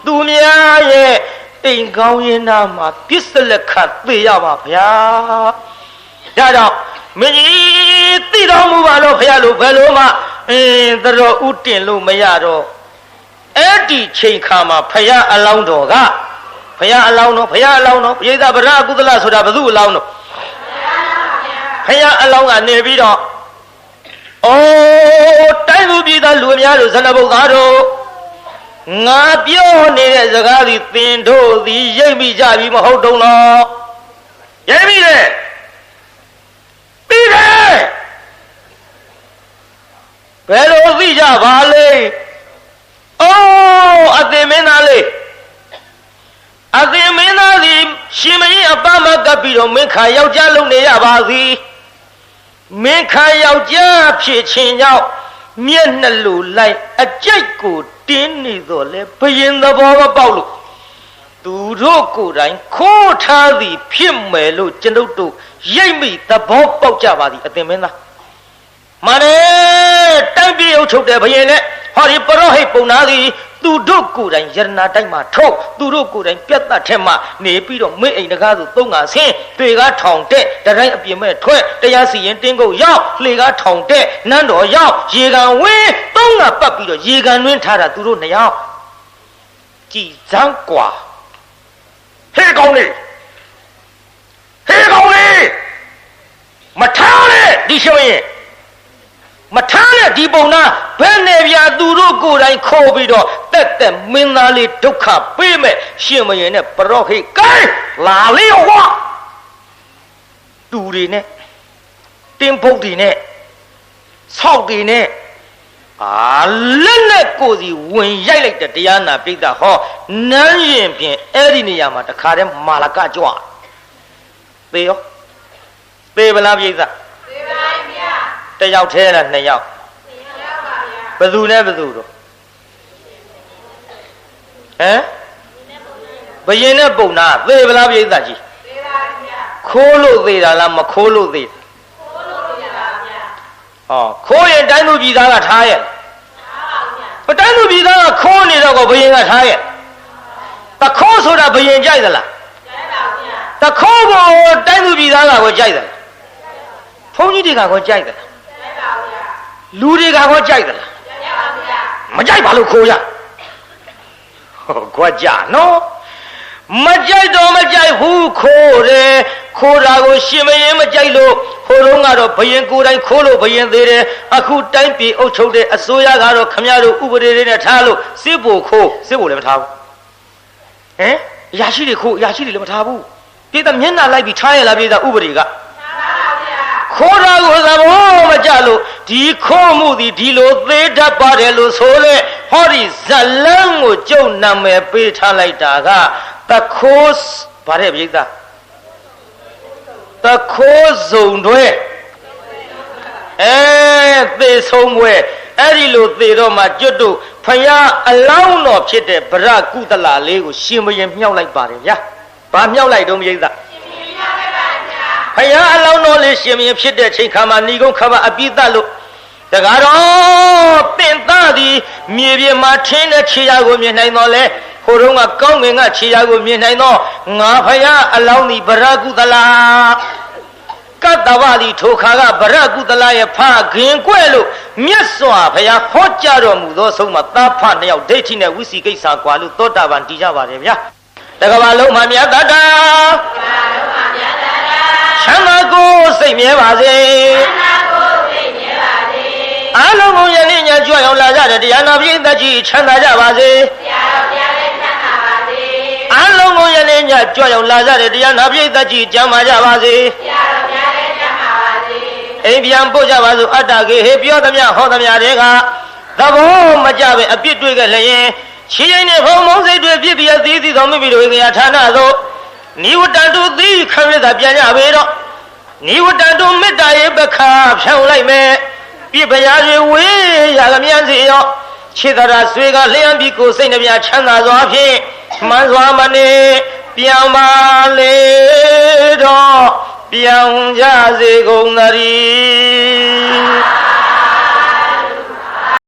S1: သူများရဲ့အိမ်ကောင်းရင်နာမှာပြစ်စလက်ခတ်သိရပါဗျာဒါကြောင့်မင်းကြီးသိတော်မူပါတော့ဖခင်လို့ဘယ်လိုမှသတော်ဥတင်လို့မရတော့အဲ့ဒီချိန်ခါမှာဖခင်အလောင်းတော်ကဖခင်အလောင်းတော်ပရိသဗရကုသလဆိုတာဘယ်သူအလောင်းတော်ဖခင်အလောင်းကနေပြီးတော့တိုင်းသူပြည်သားလူအများတို့ဇနဘုတ်သားတို့ငါပြောနေတဲ့စကားသည်သင်တို့သည်ရိပ်မိကြပြီမဟုတ်တုံးလားရိပ်မိတယ်ပြီးတယ်ဘယ်လိုသိကြပါလဲအသင်မင်းသားလေးအသင်မင်းသားသည်ရှင်မင်းအပမကပ်ပြီးတော့မင်းခါယောက်ျားလုံးနေရပါသည်မင်းခါယောက်ျားဖြစ်ခြင်းကြောင့်မျက်နှလူလိုက်အကြိုက်ကိုတင်းနေတော့လေဘယင်သဘောမပေါက်လို့သူတို့ကိုယ်တိုင်ခိုးထားသည်ဖြစ်မယ်လို့ကျွန်ုပ်တို့ရိပ်မိသဘောပေါက်ကြပါသည်အသင်မင်းသားမနဲ့တိုင်းပြည်အုပ်ချုပ်တဲ့ဘယင်နဲ့ဟောဒီပရောဟိတ်ပုံနာသည်သူတို့ကိုယ်တိုင်ယရနာတိုက်မှာထုတ်သူတို့ကိုယ်တိုင်ပြတ်တတ်ထဲမှာနေပြီးတော့မင်းအိမ်တကားဆိုသုံးငါဆင်းတွေကားထောင်တဲ့တတိုင်းအပြင်မဲ့ထွက်တရားစီရင်တင်းကုတ်ရောက်လှေကားထောင်တဲ့နန်းတော်ရောက်ရေကန်ဝင်းသုံးငါပတ်ပြီးတော့ရေကန်တွင်းထားတာသူတို့နှစ်ယောက်ကြည်စမ်းกว่าဟဲ့ကောင်းလေမထားနဲ့ဒီရှုံးရင်မထားနဲ့ဒီပုံနာဘယ်နဲ့ပြသူတို့ကိုယ်တိုင်ခေါ်ပြီးတော့တက်မင်းသားလေးဒုက္ခပေးမဲ့ရှင်မရင်နဲ့ပရောဟိတ်ကိုင်းလာလေဟောတူတွေနဲ့တင်းဖုတ်တွေနဲ့ဆောက်တွေနဲ့လက်နဲ့ကိုယ်စီဝင်ရိုက်လိုက်တဲ့တရားနာပိဋကဟောနန်းရင်ဖြင့်အဲ့ဒီနေရာမှာတခါတည်းမာလကကြွသေရောသေဗလားပိဋကတယောက်ထဲလားနှစ်ယောက်ဘယ်သူနဲ့ဘယ်သူတော့ဘယင်နဲ့ပုံနာသေဗလားပြိဿကြီးသေပါဗျာခိုးလို့သေတာလားမခိုးလို့သေတာခိုးလို့သေတာဗျာခိုးရင်တိုင်းသူပြည်သားကထားရဲ့ထားပါဗျာတိုင်းသူပြည်သားကခိုးနေတော့ကိုဘယင်ကထားရဲ့တခိုးဆိုတာဘယင်ကြိုက်သလားကြိုက်ပါဗျာတခိုးကိုတိုင်းသူပြည်သားကကိုကြိုက်သလားဘုန်းကြီးတွေကကိုကြိုက်သလားလူတွေကကောကြိုက်သလားမကြိုက်ပါလို့ခိုးရခွက်ကြနော်မကြိုက်တော့မကြိုက်ဘူးခိုးတယ်ခိုးတာကိုရှင်မရင်မကြိုက်လို့ဟိုတုန်းကတော့ဘယင်ကိုယ်တိုင်ခိုးလို့ဘယင်သေးတယ်အခုတိုင်းပြည်အုပ်ချုပ်တဲ့အစိုးရကတော့ခမရတို့ဥပဒေတွေနဲ့ထားလို့စစ်ဘိုခိုးစစ်ဘိုလည်းမထားဘူးရာရှိတွေခိုးရာရှိတွေလည်းမထားဘူးပြည်သားမျက်နှာလိုက်ပြီးထားရလားပြည်သားဥပဒေကခိုးတာကိုသဘောမကျလို့ဒီခိုးမှုသည်ဒီလိုသေးတတ်ပါတယ်လို့ဆိုလေဟောဒီဇလန်းကိုကျုပ်နာမည်ပေးထားလိုက်တာကတခိုးဗါတဲ့ပြိဿတခိုးစုံတွေသေဆုံးပွဲအဲ့ဒီလိုသေတော့မှကျွတ်တို့ဖယားအလောင်းတော်ဖြစ်တဲ့ဗရကုသလလေးကိုရှင်ဘရင်မြှောက်လိုက်ပါတယ်ဗျာဘာမြှောက်လိုက်တော့ပြိဿဖယားအလောင်းတော်လေးရှင်ဘရင်ဖြစ်တဲ့ချိန်ခါမှာဏီကုန်းခဘအပိသလို့တကားတော့ပင်သားသည်မြေပြင်မှာထင်းတဲ့ခြေရာကိုမြင်နိုင်တော့လေဟိုတုန်းကကောင်းငင်ကခြေရာကိုမြင်နိုင်တော့ငါဖယားအလောင်းသည်ဗရကုသလာကတ္တဝသည်ထိုခါကဗရကုသလရဲ့ဖခင်ကွဲ့လို့မြတ်စွာဘုရားဟောကြားတော်မူသောဆုံးမှာသားဖနှစ်ယောက်ဒိဋ္ဌိနဲ့ဝိစီကိစ္စကွာလို့သောတာပန်တည်ကြပါတယ်ဗျာတကဘာလုံးမှာမြတ်တတာချမ်းသာကိုစိတ်မြဲပါစေ အားလုံးကိုယနေ့ညကြွရောက်လာကြတဲ့တရားနာပရိသတ်ကြီးချမ်းသာကြပါစေအားလုံးကိုယနေ့ညကြွရောက်လာကြတဲ့တရားနာပရိသတ်ကြီးကျမ်းမာကြပါစေအိမ်ပြန်ပို့ကြပါစို့အတ္တကေဟေပြောသမျှဟောသမျှတွေကသဘောမကြပဲအပြစ်တွေ့ခဲ့လျင်ချီးရင်နဲ့ဘုံမုံစိတ်တွေပြစ်ပြီးအသီးသီးသောမိမိတို့ငရာဌာနသို့နိဝတ္တတုသီခရစ်သာပြန်ကြပေတော့နိဝတ္တတုမေတ္တာရဲ့ပခါဖြောင်းလိုက်မယ်ပြစ်ပရာတွေဝေးရကမြန်စီရောခြေသာဆွေကလျှံပြီးကိုယ်စိတ်နှပြချမ်းသာစွာဖြင့်မှန်စွာမနေပြန်ပါလေတော့ပြောင်းကြစေကုန်သတည်း